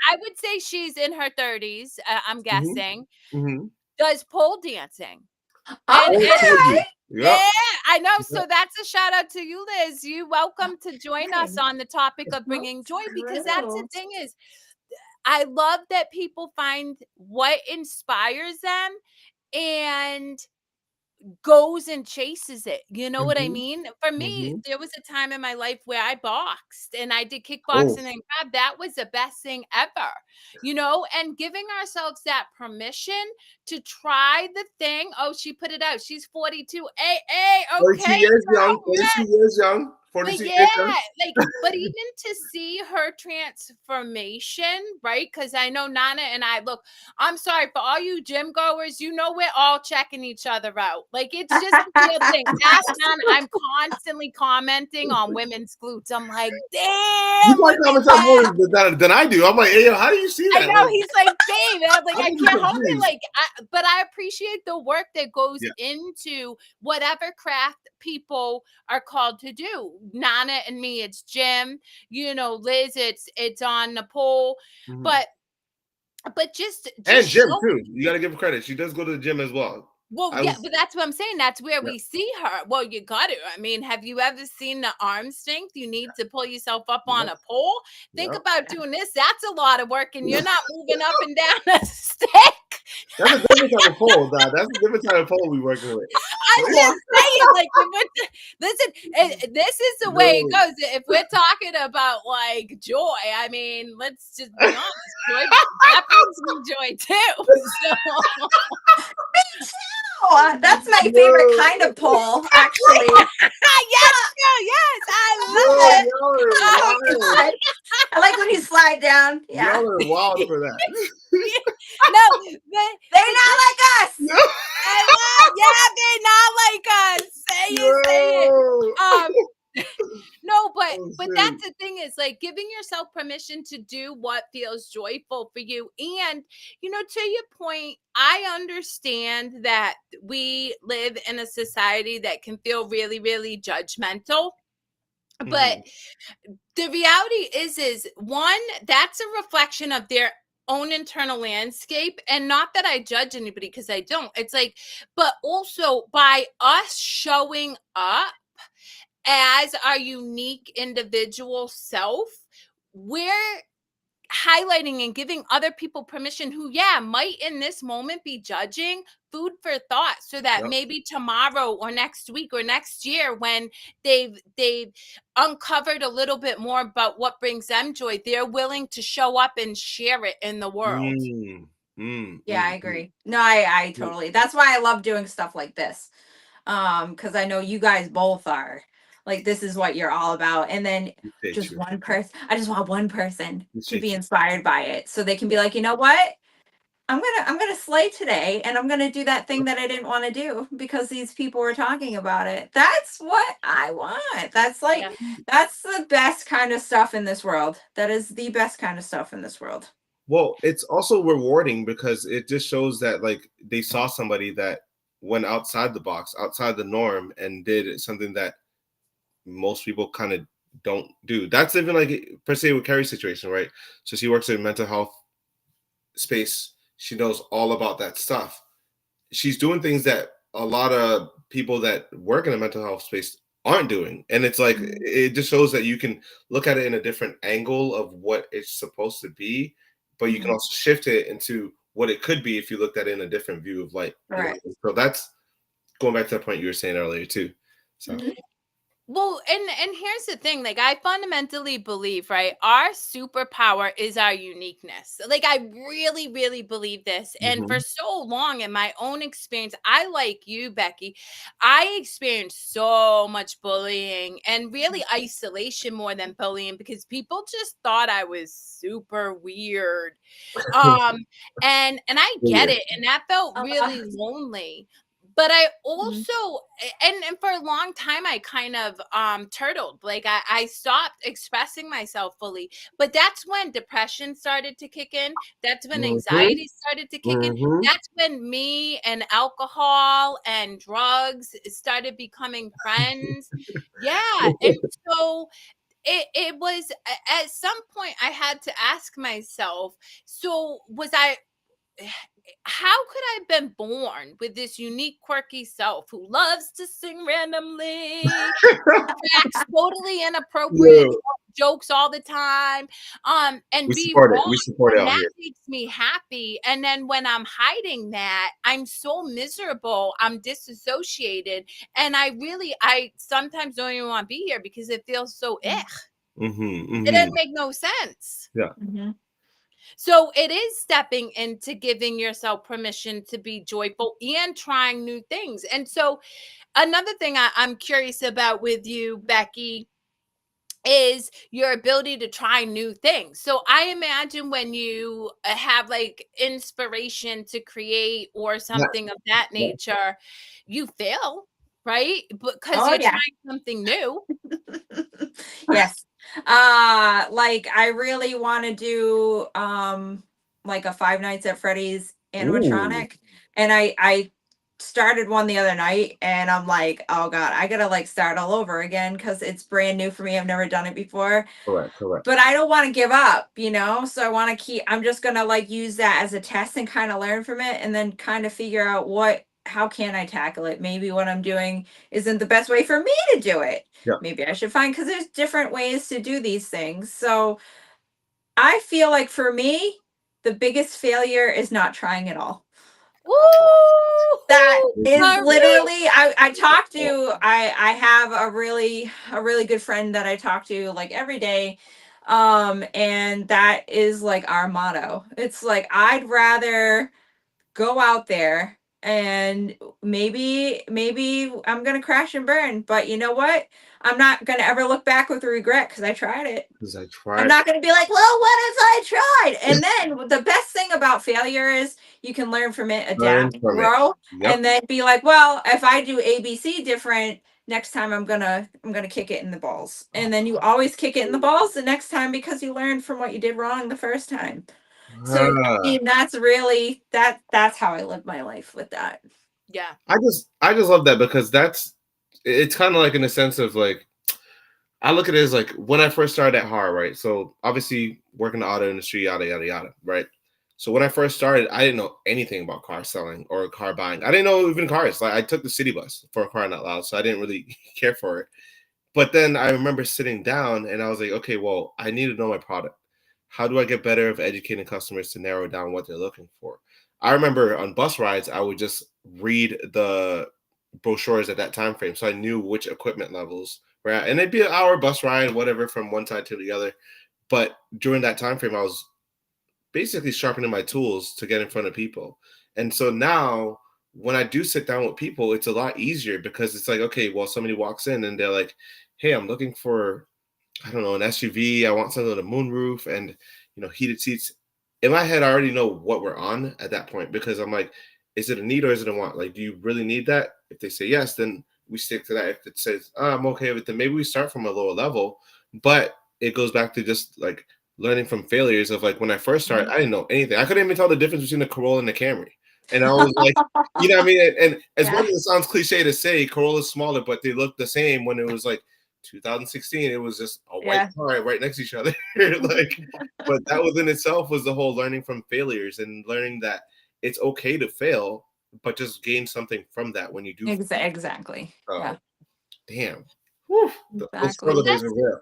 Speaker 1: I would say she's in her 30s. I'm guessing. Does pole dancing. Yeah, I know. So that's a shout out to you, Liz. You're welcome to join us on the topic of bringing joy, because that's the thing is, I love that people find what inspires them and goes and chases it. You know what I mean? For me, there was a time in my life where I boxed and I did kickboxing and grab. That was the best thing ever, and giving ourselves that permission to try the thing. Oh, she put it out. She's 42. Hey, okay.
Speaker 3: 42 years young. 42 years young. 42 years young.
Speaker 1: But even to see her transformation, right? Because I know Nana and I, look, I'm sorry for all you gym goers, we're all checking each other out. Like, it's just a real thing. Ask Nana, I'm constantly commenting on women's glutes. I'm like, damn.
Speaker 3: You might comment on more than I do. I'm like, hey, how do you see that?
Speaker 1: I know. He's like, Dave. I'm like, I can't help it. But I appreciate the work that goes into whatever craft people are called to do. Nana and me, it's gym. Liz, it's on the pole. But just
Speaker 3: and gym too. You got to give her credit. She does go to the gym as well.
Speaker 1: Well, but that's what I'm saying. That's where we see her. Well, you got to. I mean, have you ever seen the arm strength you need to pull yourself up on a pole? Think about doing this. That's a lot of work, and you're not moving up and down a stick.
Speaker 3: That's a different type of pole, Dad. That's a different type of pole we're working with.
Speaker 1: I'm just saying, listen, this is the way it goes. If we're talking about like joy, I mean, let's just be honest. Joy, that brings me joy too. So.
Speaker 4: Me too. That's my favorite kind of pole, actually.
Speaker 1: Yes, I love
Speaker 4: it. I like when you slide down. Yeah,
Speaker 3: y'all are wild for that.
Speaker 1: No,
Speaker 4: they're not like us.
Speaker 1: They're not like us. Say it. No, but that's the thing is like giving yourself permission to do what feels joyful for you. And, to your point, I understand that we live in a society that can feel really, really judgmental. But the reality is one, that's a reflection of their own internal landscape. And not that I judge anybody, because I don't. It's like, but also by us showing up as our unique individual self, we're highlighting and giving other people permission who, might in this moment be judging, food for thought, so that maybe tomorrow or next week or next year, when they've uncovered a little bit more about what brings them joy, they're willing to show up and share it in the world.
Speaker 4: Yeah, I agree. No, I totally. That's why I love doing stuff like this. Because I know you guys both are. Like, this is what you're all about. And then just one person. I just want one person to be inspired by it, so they can be like, you know what? I'm gonna slay today, and I'm gonna do that thing that I didn't want to do because these people were talking about it. That's what I want. That's that's the best kind of stuff in this world. That is the best kind of stuff in this world.
Speaker 3: Well, it's also rewarding because it just shows that like they saw somebody that went outside the box, outside the norm, and did something that most people kind of don't do. That's even like per se with Carrie's situation, right? So she works in mental health space. She knows all about that stuff. She's doing things that a lot of people that work in the mental health space aren't doing. And it's like, it just shows that you can look at it in a different angle of what it's supposed to be, but you can also shift it into what it could be if you looked at it in a different view of light.
Speaker 4: Right.
Speaker 3: So that's going back to the point you were saying earlier too. So
Speaker 1: Well, and here's the thing, like I fundamentally believe, right? Our superpower is our uniqueness. Like I really, really believe this. And for so long in my own experience, I like you, Becky, I experienced so much bullying and really isolation more than bullying because people just thought I was super weird. And I get it, and that felt really lonely. But I also and for a long time I kind of turtled. Like I stopped expressing myself fully. But that's when depression started to kick in. That's when anxiety started to kick in. That's when me and alcohol and drugs started becoming friends. Yeah. And so it was at some point I had to ask myself, so was I how could I have been born with this unique, quirky self who loves to sing randomly, cracks totally inappropriate jokes all the time, and
Speaker 3: we
Speaker 1: be
Speaker 3: support it.
Speaker 1: wrong,
Speaker 3: We support it
Speaker 1: and
Speaker 3: out
Speaker 1: that
Speaker 3: here.
Speaker 1: makes me happy. And then when I'm hiding that, I'm so miserable, I'm disassociated, and I sometimes don't even want to be here because it feels so It doesn't make no sense.
Speaker 3: Yeah.
Speaker 1: So it is stepping into giving yourself permission to be joyful and trying new things. And so another thing I'm curious about with you, Becky, is your ability to try new things. So I imagine when you have like inspiration to create or something of that nature, you fail, right? Because
Speaker 4: Oh
Speaker 1: you're
Speaker 4: yeah.
Speaker 1: trying something new.
Speaker 4: Yes. Like I really want to do like a Five Nights at Freddy's
Speaker 3: Ooh.
Speaker 4: animatronic, and I started one the other night, and I'm like, oh god, I gotta like start all over again because it's brand new for me. I've never done it before,
Speaker 3: Correct.
Speaker 4: but I don't want to give up, so I want to keep, I'm just going to like use that as a test and kind of learn from it, and then kind of figure out how can I tackle it. Maybe what I'm doing isn't the best way for me to do it.
Speaker 3: Yeah.
Speaker 4: Maybe I should find, because there's different ways to do these things. So I feel like for me, the biggest failure is not trying at all. That
Speaker 1: Woo!
Speaker 4: is
Speaker 1: Marie!
Speaker 4: literally, I talk to, I have a really good friend that I talk to like every day, and that is like our motto. It's like I'd rather go out there, and maybe I'm gonna crash and burn, but you know what, I'm not gonna ever look back with regret because I tried it.
Speaker 3: Because I
Speaker 4: I'm
Speaker 3: tried.
Speaker 4: not going to be like, well, what if I tried? And then the best thing about failure is you can learn from it,
Speaker 3: Learn
Speaker 4: adapt,
Speaker 3: from it.
Speaker 4: grow,
Speaker 3: Yep.
Speaker 4: and then be like, well, if I do ABC different next time, I'm gonna kick it in the balls. And then you always kick it in the balls the next time because you learned from what you did wrong the first time. So I
Speaker 3: Ah.
Speaker 4: mean, that's really that's how I live my life with that.
Speaker 1: Yeah.
Speaker 3: I just love that because it's kind of like in a sense of like, I look at it as like when I first started at HAR, right? So obviously working in the auto industry, yada yada yada, right? So when I first started, I didn't know anything about car selling or car buying. I didn't know even cars. Like I took the city bus for a car not loud, so I didn't really care for it. But then I remember sitting down and I was like, okay, well, I need to know my product. How do I get better of educating customers to narrow down what they're looking for? I remember on bus rides, I would just read the brochures at that time frame, so I knew which equipment levels were at, and it'd be an hour bus ride, whatever, from one side to the other. But during that time frame, I was basically sharpening my tools to get in front of people. And so now when I do sit down with people, it's a lot easier because it's like, okay, well, somebody walks in and they're like, hey, I'm looking for, I don't know, an SUV. I want something with a moonroof and, heated seats. In my head, I already know what we're on at that point because I'm like, is it a need or is it a want? Like, do you really need that? If they say yes, then we stick to that. If it says, I'm okay with it, then maybe we start from a lower level. But it goes back to just like learning from failures of like when I first started, I didn't know anything. I couldn't even tell the difference between the Corolla and the Camry. And I was like, you know what I mean? And as much as it sounds cliche to say Corolla's smaller, but they look the same when it was like 2016, it was just a white car right next to each other. Like, but that within itself was the whole learning from failures and learning that it's okay to fail, but just gain something from that when you do.
Speaker 4: Exactly.
Speaker 3: So, damn. Whew, those struggle
Speaker 4: Exactly.
Speaker 3: days are real.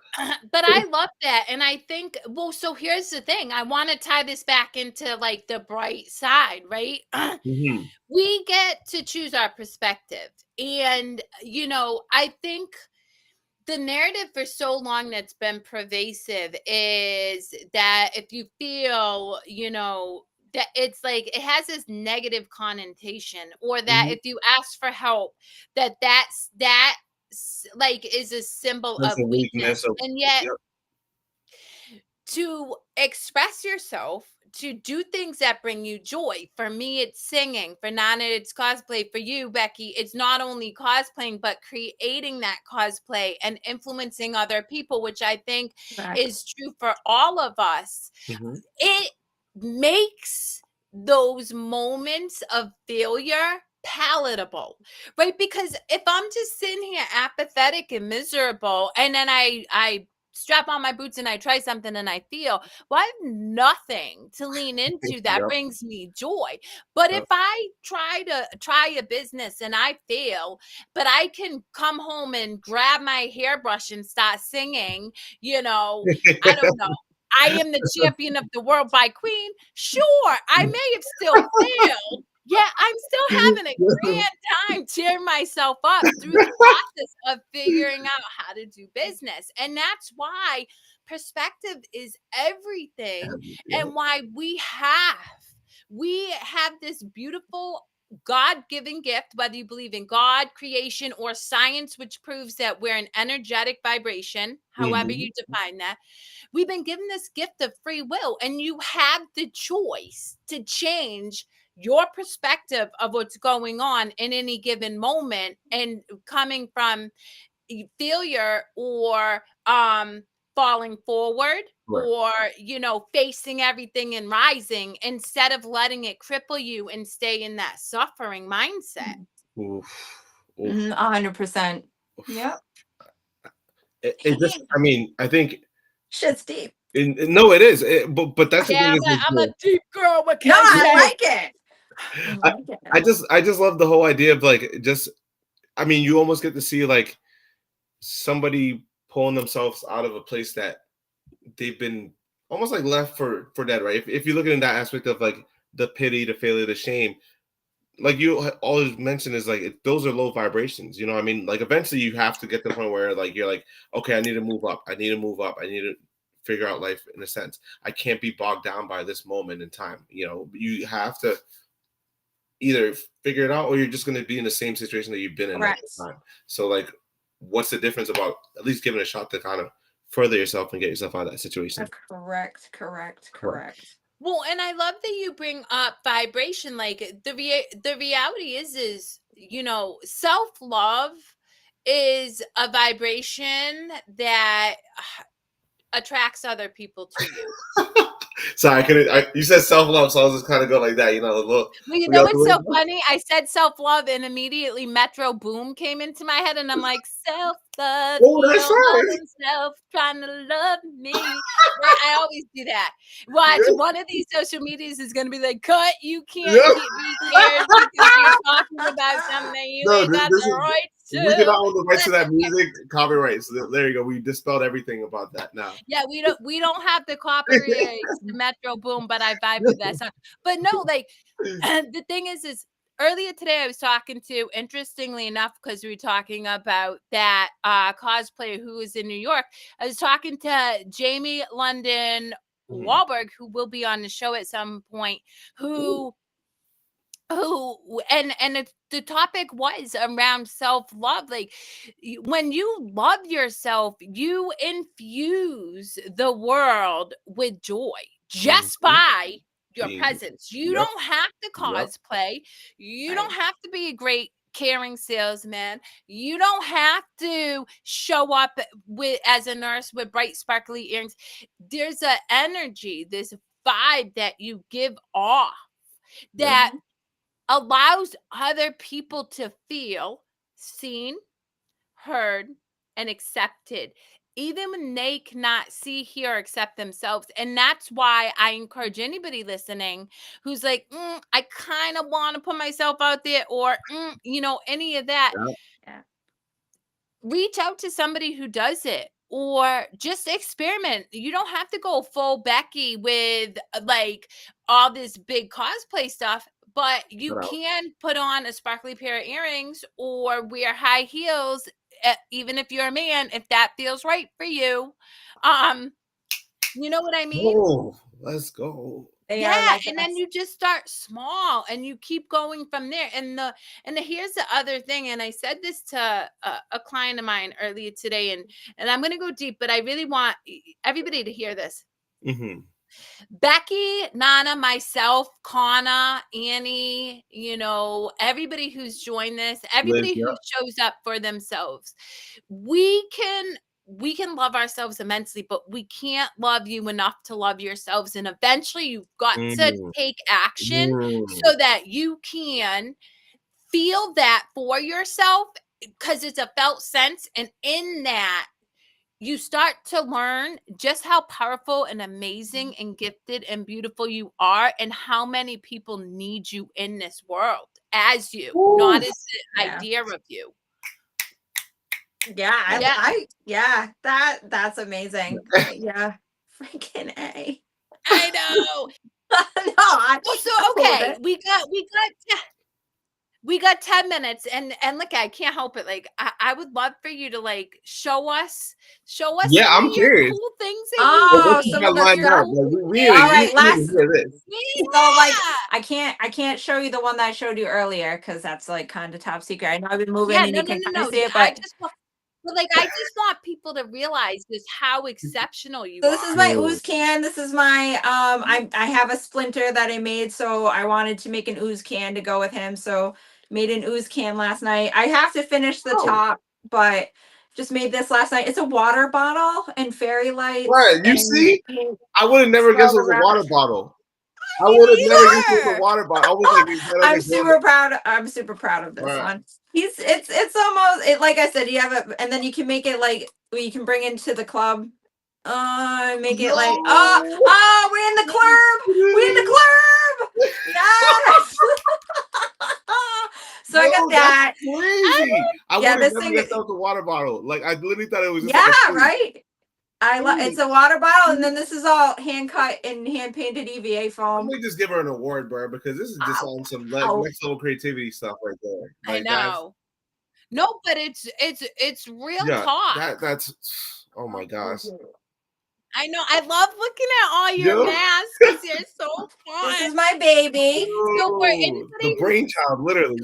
Speaker 1: But I love that. And I think, well, so here's the thing. I want to tie this back into like the bright side, right?
Speaker 3: Mhm.
Speaker 1: We get to choose our perspective. And, I think the narrative for so long that's been pervasive is that if you feel, that it's like it has this negative connotation, or that
Speaker 3: Mhm.
Speaker 1: if you ask for help, like is a symbol
Speaker 3: That's
Speaker 1: of
Speaker 3: a
Speaker 1: weakness.
Speaker 3: weakness of
Speaker 1: And yet,
Speaker 3: yep.
Speaker 1: to express yourself, to do things that bring you joy. For me, it's singing. For Nana, it's cosplay. For you, Becky, it's not only cosplaying, but creating that cosplay and influencing other people, which I think
Speaker 4: Correct.
Speaker 1: is true for all of us.
Speaker 3: Mhm.
Speaker 1: It makes those moments of failure palatable, right? Because if I'm just sitting here apathetic and miserable, and then I strap on my boots and I try something and I feel, well, I have nothing to lean into that
Speaker 3: Yep.
Speaker 1: brings me joy. But if
Speaker 3: Yep.
Speaker 1: I try a business and I fail, but I can come home and grab my hairbrush and start singing, I don't know. I am the champion of the world by Queen. Sure, I may have still failed. Yeah, I'm still having a grand time tearing myself up through the process of figuring out how to do business. And that's why perspective is everything,
Speaker 3: Yep.
Speaker 1: and why we have this beautiful God-given gift, whether you believe in God, creation, or science, which proves that we're an energetic vibration, however
Speaker 3: Mhm.
Speaker 1: you define that. We've been given this gift of free will, and you have the choice to change your perspective of what's going on in any given moment, and coming from failure, or falling forward,
Speaker 3: Right.
Speaker 1: or facing everything and rising, instead of letting it cripple you and stay in that suffering mindset.
Speaker 3: Oof. Oof.
Speaker 4: 100%.
Speaker 3: Oof.
Speaker 4: Yep.
Speaker 3: It just, I mean, I think,
Speaker 4: Shit's deep.
Speaker 3: no, it is. But that's the
Speaker 1: Yeah,
Speaker 3: thing is,
Speaker 1: I'm a deep girl. What
Speaker 4: No,
Speaker 1: can I
Speaker 4: I
Speaker 1: say?
Speaker 4: like it. I
Speaker 3: I,
Speaker 4: like it.
Speaker 3: I just love the whole idea of like, just, I mean, you almost get to see like somebody pulling themselves out of a place that they've been almost like left for dead, right? If you look at it in that aspect of like the pity, the failure, the shame, like you always mention is like those are low vibrations. You know what I mean? Like eventually you have to get to the point where like you're like, okay, I need to move up. I need to move up. I need to figure out life in a sense. I can't be bogged down by this moment in time. You know, you have to either figure it out or you're just going to be in the same situation that you've been in that
Speaker 4: Correct.
Speaker 3: time. So like, what's the difference about at least giving a shot to kind of further yourself and get yourself out of that situation?
Speaker 4: Correct. Correct.
Speaker 3: Right.
Speaker 4: Correct.
Speaker 1: Well, and I love that you bring up vibration. Like the reality is self-love is a vibration that attracts other people to you.
Speaker 3: Sorry, I couldn't. You said self love, so I was just kind of go like that. You know, a little.
Speaker 1: Well, you
Speaker 3: We
Speaker 1: know
Speaker 3: got
Speaker 1: what's so
Speaker 3: the
Speaker 1: funny? I said self-love, and immediately Metro Boom came into my head, and I'm like, self-love,
Speaker 3: oh,
Speaker 1: he
Speaker 3: that's
Speaker 1: don't love
Speaker 3: right.
Speaker 1: himself, trying to love me. Right? I always do that. Watch,
Speaker 3: Yeah.
Speaker 1: one of these social medias is gonna be like, cut, you can't
Speaker 3: Yeah.
Speaker 1: be aired because you're talking about something you
Speaker 3: No,
Speaker 1: ain't got
Speaker 3: this
Speaker 1: the
Speaker 3: is.
Speaker 1: rights
Speaker 3: We cannot
Speaker 1: to.
Speaker 3: own the rights to that music. Copyright. So there you go. We dispelled everything about that now.
Speaker 1: Yeah, we don't have the copyrights to Metro Boom, but I vibe with that song. But no, like the thing is earlier today I was talking to, interestingly enough, because we were talking about that cosplayer who was in New York. I was talking to Jamie London
Speaker 3: Mhm.
Speaker 1: Wahlberg, who will be on the show at some point,
Speaker 3: Ooh.
Speaker 1: the topic was around self-love. Like when you love yourself, you infuse the world with joy just
Speaker 3: Mhm.
Speaker 1: by your
Speaker 3: Being.
Speaker 1: presence. You
Speaker 3: Yep.
Speaker 1: don't have to
Speaker 3: Yep.
Speaker 1: cosplay, you
Speaker 4: Right.
Speaker 1: don't have to be a great caring salesman, you don't have to show up with as a nurse with bright sparkly earrings. There's an energy, this vibe that you give off
Speaker 3: Yep.
Speaker 1: that allows other people to feel seen, heard, and accepted, even when they cannot see, hear, or accept themselves. And that's why I encourage anybody listening who's like, I kind of want to put myself out there, or, any of that.
Speaker 3: Yep.
Speaker 4: Yeah.
Speaker 1: reach out to somebody who does it, or just experiment. You don't have to go full Becky with like all this big cosplay stuff, but you
Speaker 3: Cut out.
Speaker 1: can put on a sparkly pair of earrings or wear high heels, even if you're a man, if that feels right for you. You know what I mean?
Speaker 3: Oh, let's go.
Speaker 1: Yeah, and then you just start small and you keep going from there. And here's the other thing, and I said this to a client of mine earlier today, and I'm going to go deep, but I really want everybody to hear this.
Speaker 3: Mm-hmm.
Speaker 1: Becky, Nana, myself, Kana, Annie, everybody who's joined this, everybody who shows up for themselves, we can love ourselves immensely, but we can't love you enough to love yourselves. And eventually you've got to take action so that you can feel that for yourself, because it's a felt sense. And in that, you start to learn just how powerful and amazing and gifted and beautiful you are, and how many people need you in this world as you, not as the idea of you.
Speaker 4: Yeah, that's amazing. Yeah, freaking A.
Speaker 1: I know. Okay, we got 10 minutes, and look, I can't help it. Like, I would love for you to like show us
Speaker 3: Yeah,
Speaker 1: some
Speaker 3: I'm
Speaker 1: of your
Speaker 3: curious.
Speaker 1: cool things that
Speaker 4: Oh,
Speaker 1: you
Speaker 4: some of the
Speaker 3: lined up. Like,
Speaker 4: all right, last.
Speaker 3: hear this.
Speaker 4: So like I can't show you the one that I showed you earlier because that's like kind of top secret. I know I've been moving and you can kind of see it, but
Speaker 1: I just want people to realize just how exceptional you
Speaker 4: so
Speaker 1: are.
Speaker 4: this is my ooze can. This is my I have a splinter that I made, so I wanted to make an ooze can to go with him. So made an ooze can last night. I have to finish the top, but just made this last night. It's a water bottle and fairy lights.
Speaker 3: Right, you see? I would have never guessed it was a water bottle. I would have never guessed it was a water bottle. I was like,
Speaker 4: I'm super proud. I'm super proud of this one. It's almost like I said, you have it, and then you can make it like you can bring into the club. Make it like we're in the club. We're in the club. Yes. So I got that.
Speaker 3: Crazy. I would have never guessed that was a water bottle. Like, I literally thought it was just
Speaker 4: right. It's a water bottle, and then this is all hand cut and hand painted EVA foam.
Speaker 3: Let me just give her an award, bro, because this is just on some next level creativity stuff right there.
Speaker 1: Like, I know. No, but it's real talk.
Speaker 3: That's oh my gosh.
Speaker 1: I know. I love looking at all your masks. They're so fun.
Speaker 4: This is my baby.
Speaker 3: So for anybody, the brainchild, literally.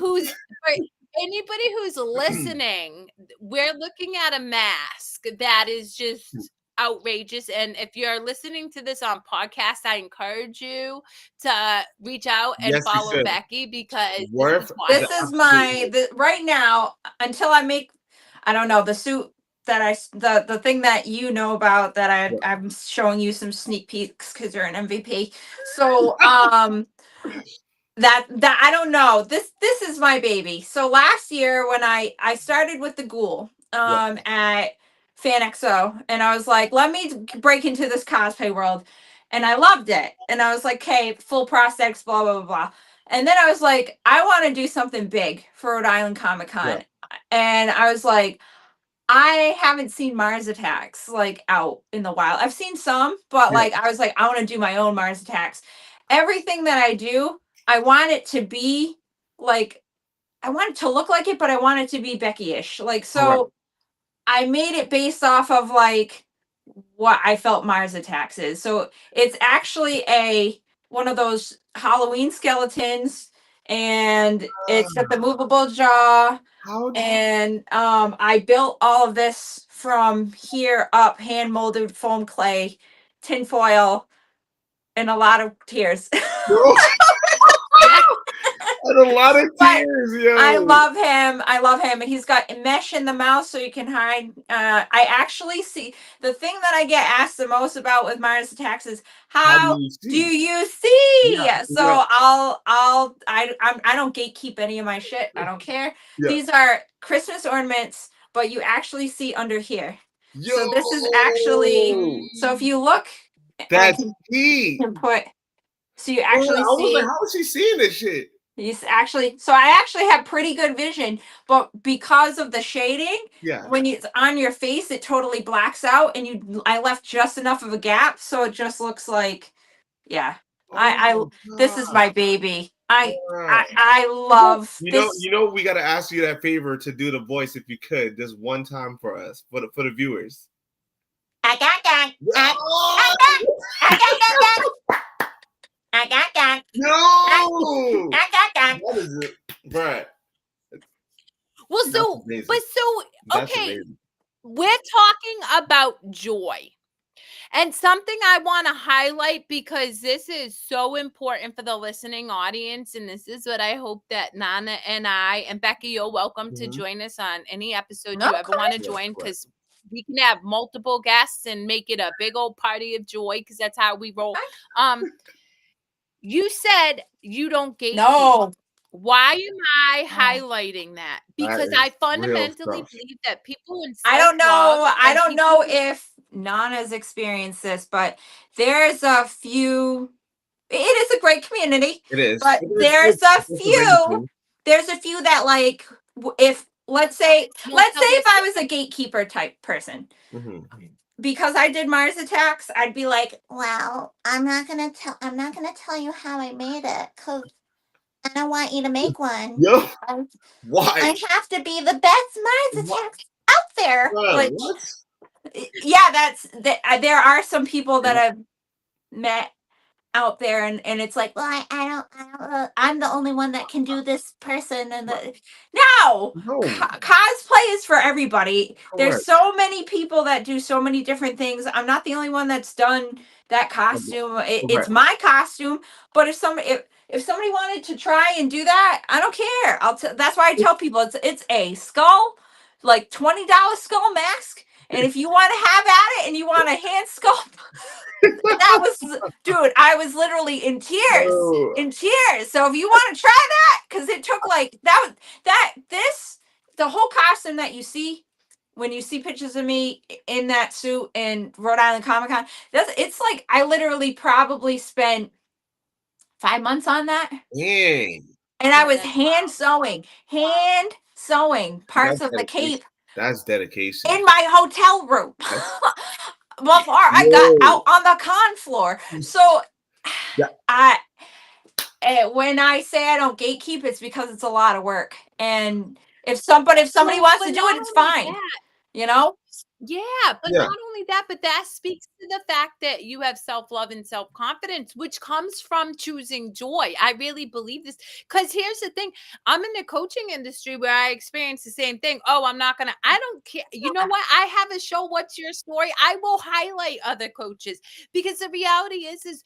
Speaker 1: Anybody who's listening, we're looking at a mask that is just outrageous. And if you're listening to this on podcast, I encourage you to reach out and follow Becky, because
Speaker 4: this is right now, until I make, I don't know, the suit that the thing that you know about that I'm showing you some sneak peeks because you're an MVP. So that I don't know. This is my baby. So last year when I started with the ghoul at Fan Expo, and I was like, let me break into this cosplay world, and I loved it. And I was like, okay, full prosthetics, blah blah blah blah. And then I was like, I want to do something big for Rhode Island Comic Con, and I was like, I haven't seen Mars Attacks like out in the wild. I've seen some, but like I was like, I want to do my own Mars Attacks. Everything that I do, I want it to be like, I want it to look like it, but I want it to be Becky-ish. Like, so I made it based off of like what I felt Mars Attacks is. So it's actually one of those Halloween skeletons, and it's got the movable jaw. And I built all of this from here up, hand molded foam clay, tin foil, and a lot of tears.
Speaker 3: And a lot of tears, yo.
Speaker 4: I love him. He's got mesh in the mouth so you can hide. I actually see the thing that I get asked the most about with Mars Attacks is how do you see? So I don't gatekeep any of my shit. I don't care. These are Christmas ornaments, but you actually see under here. So this is actually, so if you look,
Speaker 3: that's key.
Speaker 4: So you actually see.
Speaker 3: Like, how is she seeing this shit?
Speaker 4: So I actually have pretty good vision, but because of the shading, when it's on your face, it totally blacks out, and I left just enough of a gap, so it just looks like, yeah. This is my baby. I love this.
Speaker 3: We got to ask you that favor to do the voice if you could, just one time for us, for the viewers. No. What is it, right?
Speaker 1: Well, okay, we're talking about joy. And something I want to highlight, because this is so important for the listening audience, and this is what I hope that Nana and I and Becky, you're welcome to join us on any episode you ever want to join, because we can have multiple guests and make it a big old party of joy, because that's how we roll. You said you don't gatekeep.
Speaker 4: No.
Speaker 1: Why am I highlighting that? Because I fundamentally believe that people in
Speaker 4: I don't know if Nana's experienced this, but there's a few. It is a great community.
Speaker 3: It is.
Speaker 4: But there's a few that, like, if let's say if I was a gatekeeper type person. Because I did Mars Attacks, I'd be like, well, I'm not gonna tell you how I made it, because I don't want you to make one.
Speaker 3: Why?
Speaker 4: I have to be the best Mars Attacks out there.
Speaker 3: What?
Speaker 4: Yeah, there are some people that I've met out there, and it's like, well, I'm the only one that can do this person, and cosplay is for everybody. There's so many people that do so many different things. I'm not the only one that's done that costume. It's my costume, but if somebody wanted to try and do that, I don't care. That's why I tell people it's a skull, like $20 skull mask, and if you want to have at it and you want a hand sculpt. Dude, I was literally in tears. So if you want to try that, because it took like the whole costume that you see when you see pictures of me in that suit in Rhode Island Comic-Con, it's like I literally probably spent 5 months on that.
Speaker 3: And
Speaker 4: I was hand sewing parts of the cape.
Speaker 3: That's dedication.
Speaker 4: In my hotel room. Before I got out on the con floor. So when I say I don't gatekeep, it's because it's a lot of work. And if somebody wants to do it, it's fine.
Speaker 1: Yeah, but not only that, but that speaks to the fact that you have self-love and self-confidence, which comes from choosing joy. I really believe this, because here's the thing. I'm in the coaching industry where I experience the same thing. Oh, I don't care. You know what? I have a show, What's Your Story? I will highlight other coaches, because the reality is if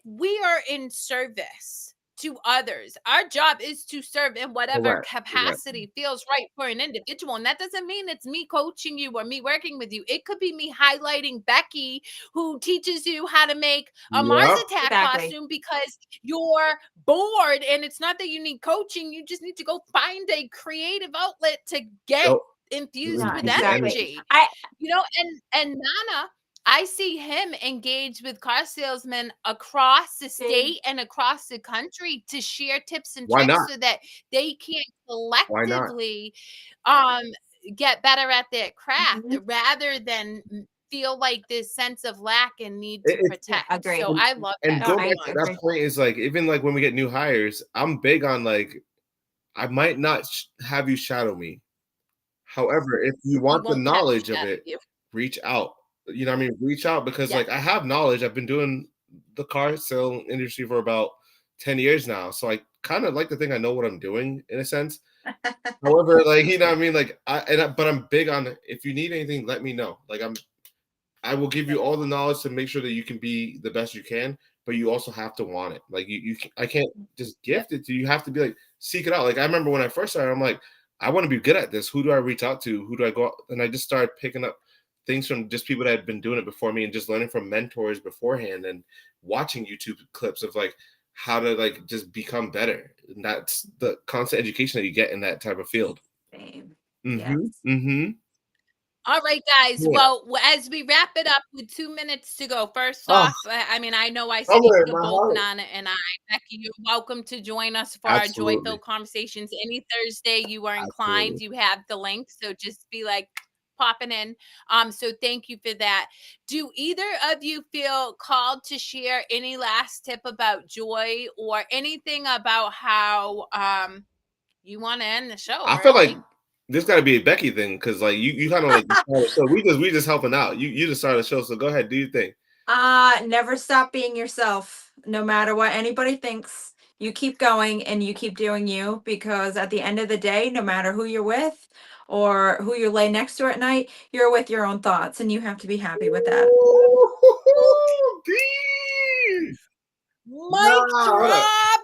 Speaker 1: we are in service to others, our job is to serve in whatever capacity feels right for an individual. And that doesn't mean it's me coaching you or me working with you. It could be me highlighting Becky, who teaches you how to make a Mars Attack costume because you're bored. And it's not that you need coaching. You just need to go find a creative outlet to get infused with energy. And Nana, I see him engage with car salesmen across the state and across the country to share tips and tricks so that they can collectively get better at their craft rather than feel like this sense of lack and need to protect. So I love that.
Speaker 3: And that point is like, even like when we get new hires, I'm big on like, I might not have you shadow me. However, if you want the knowledge of it, reach out. You know what I mean? Reach out, because like I have knowledge. I've been doing the car sale industry for about 10 years now. So I kind of like to think I know what I'm doing in a sense. However, like, you know what I mean? Like, but I'm big on, if you need anything, let me know. Like I will give you all the knowledge to make sure that you can be the best you can, but you also have to want it. Like I can't just gift it to you. You have to be like, seek it out. Like I remember when I first started, I'm like, I want to be good at this. Who do I reach out to? Who do I go out? And I just started picking up things from just people that had been doing it before me, and just learning from mentors beforehand, and watching YouTube clips of like how to like just become better. And that's the constant education that you get in that type of field.
Speaker 4: Same.
Speaker 3: Mm-hmm.
Speaker 1: All right, guys.
Speaker 3: Yeah.
Speaker 1: Well, as we wrap it up with 2 minutes to go, first
Speaker 3: Oh,
Speaker 1: off, I mean, I know I speak
Speaker 3: somewhere in
Speaker 1: to
Speaker 3: my
Speaker 1: both
Speaker 3: heart.
Speaker 1: Nana and I. Becky, you're welcome to join us for our
Speaker 3: Absolutely.
Speaker 1: joy-filled conversations any Thursday you are inclined.
Speaker 3: Absolutely.
Speaker 1: You have the link, so just be like popping in. So thank you for that. Do either of you feel called to share any last tip about joy or anything about how you want to end the show
Speaker 3: I feel like
Speaker 1: early?
Speaker 3: this got to be a Becky thing because like you kind of like started the show. We just helping out. You just started the show, so go ahead, do your thing.
Speaker 4: Never stop being yourself, no matter what anybody thinks. You keep going and you keep doing you, because at the end of the day, no matter who you're with or who you lay next to at night, you're with your own thoughts and you have to be happy with that.
Speaker 3: Ooh, geez.
Speaker 1: Mic
Speaker 3: Nah, hold up.
Speaker 1: drop.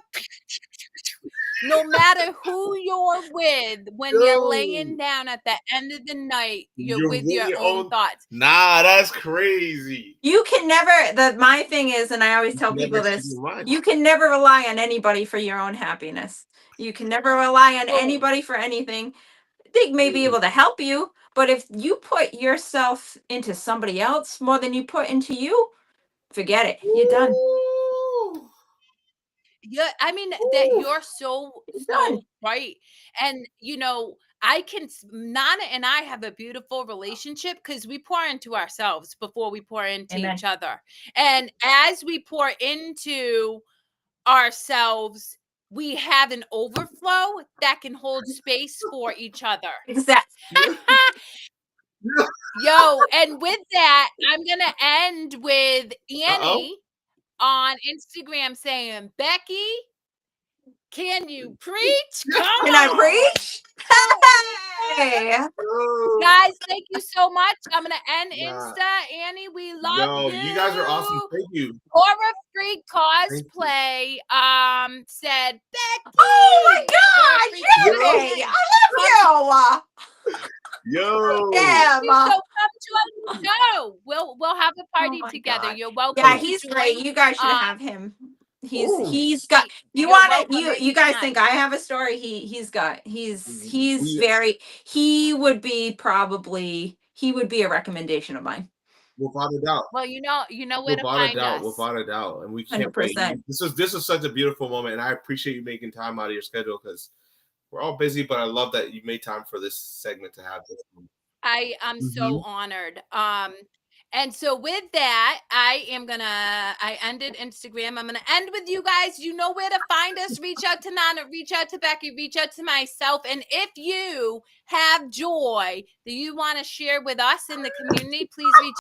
Speaker 1: No matter who you're with, when you're laying
Speaker 3: Yo,
Speaker 1: down at the end of the night, you're
Speaker 3: you're
Speaker 1: with
Speaker 3: with
Speaker 1: your
Speaker 3: your
Speaker 1: own
Speaker 3: own.
Speaker 1: thoughts.
Speaker 3: Nah, that's crazy.
Speaker 4: You can never, my thing is, and I always tell
Speaker 3: Never
Speaker 4: people
Speaker 3: speak
Speaker 4: this,
Speaker 3: your mind.
Speaker 4: you can never rely on anybody for your own happiness. You can never rely on
Speaker 1: Boom.
Speaker 4: anybody for anything. They may be able to help you, but if you put yourself into somebody else more than you put into you, forget it. You're done.
Speaker 3: Ooh.
Speaker 1: Yeah, I mean that
Speaker 3: Ooh.
Speaker 1: you're so
Speaker 4: Done.
Speaker 1: right. And Nana and I have a beautiful relationship because we pour into ourselves before we pour into
Speaker 4: Amen.
Speaker 1: each other. And as we pour into ourselves, we have an overflow that can hold space for each other.
Speaker 4: Exactly.
Speaker 1: Yo, and with that, I'm gonna end with
Speaker 3: Uh-oh.
Speaker 1: Annie on Instagram saying, Becky, can you preach? Come
Speaker 4: Can I
Speaker 1: on.
Speaker 4: preach? Hey.
Speaker 1: Guys, thank you so much. I'm gonna end
Speaker 3: Nah.
Speaker 1: Insta. Annie, we love
Speaker 3: Yo,
Speaker 1: you.
Speaker 3: you guys are awesome. Thank you.
Speaker 1: Horror Freak
Speaker 3: Thank you.
Speaker 1: Cosplay said, Becky.
Speaker 4: Oh my
Speaker 1: Horror
Speaker 4: God,
Speaker 1: Freak
Speaker 4: Judy!
Speaker 1: Cosplay.
Speaker 4: I love
Speaker 3: Yo.
Speaker 4: you. Damn.
Speaker 1: So come join the show. We'll have a
Speaker 4: Oh
Speaker 1: party
Speaker 4: my
Speaker 1: together.
Speaker 4: God.
Speaker 1: You're welcome
Speaker 4: Yeah,
Speaker 1: to
Speaker 4: he's
Speaker 1: join.
Speaker 4: great. You guys should have him.
Speaker 3: Ooh.
Speaker 4: He's got. You
Speaker 1: You're
Speaker 4: want
Speaker 1: welcome
Speaker 4: to? You guys think
Speaker 1: anytime.
Speaker 4: I have a story? He's got. He's
Speaker 3: We-
Speaker 4: very. He would be a recommendation of mine.
Speaker 3: Without a doubt.
Speaker 1: Well, you know where to
Speaker 3: Without a
Speaker 1: find
Speaker 3: doubt.
Speaker 1: us.
Speaker 3: Without a doubt. And we can't wait.
Speaker 4: 100%.
Speaker 3: This is such a beautiful moment, and I appreciate you making time out of your schedule because we're all busy, but I love that you made time for this segment to have this moment.
Speaker 1: I am so honored. And so with that, I ended Instagram. I'm gonna end with you guys. You know where to find us. Reach out to Nana, reach out to Becky, reach out to myself. And if you have joy that you want to share with us in the community, please reach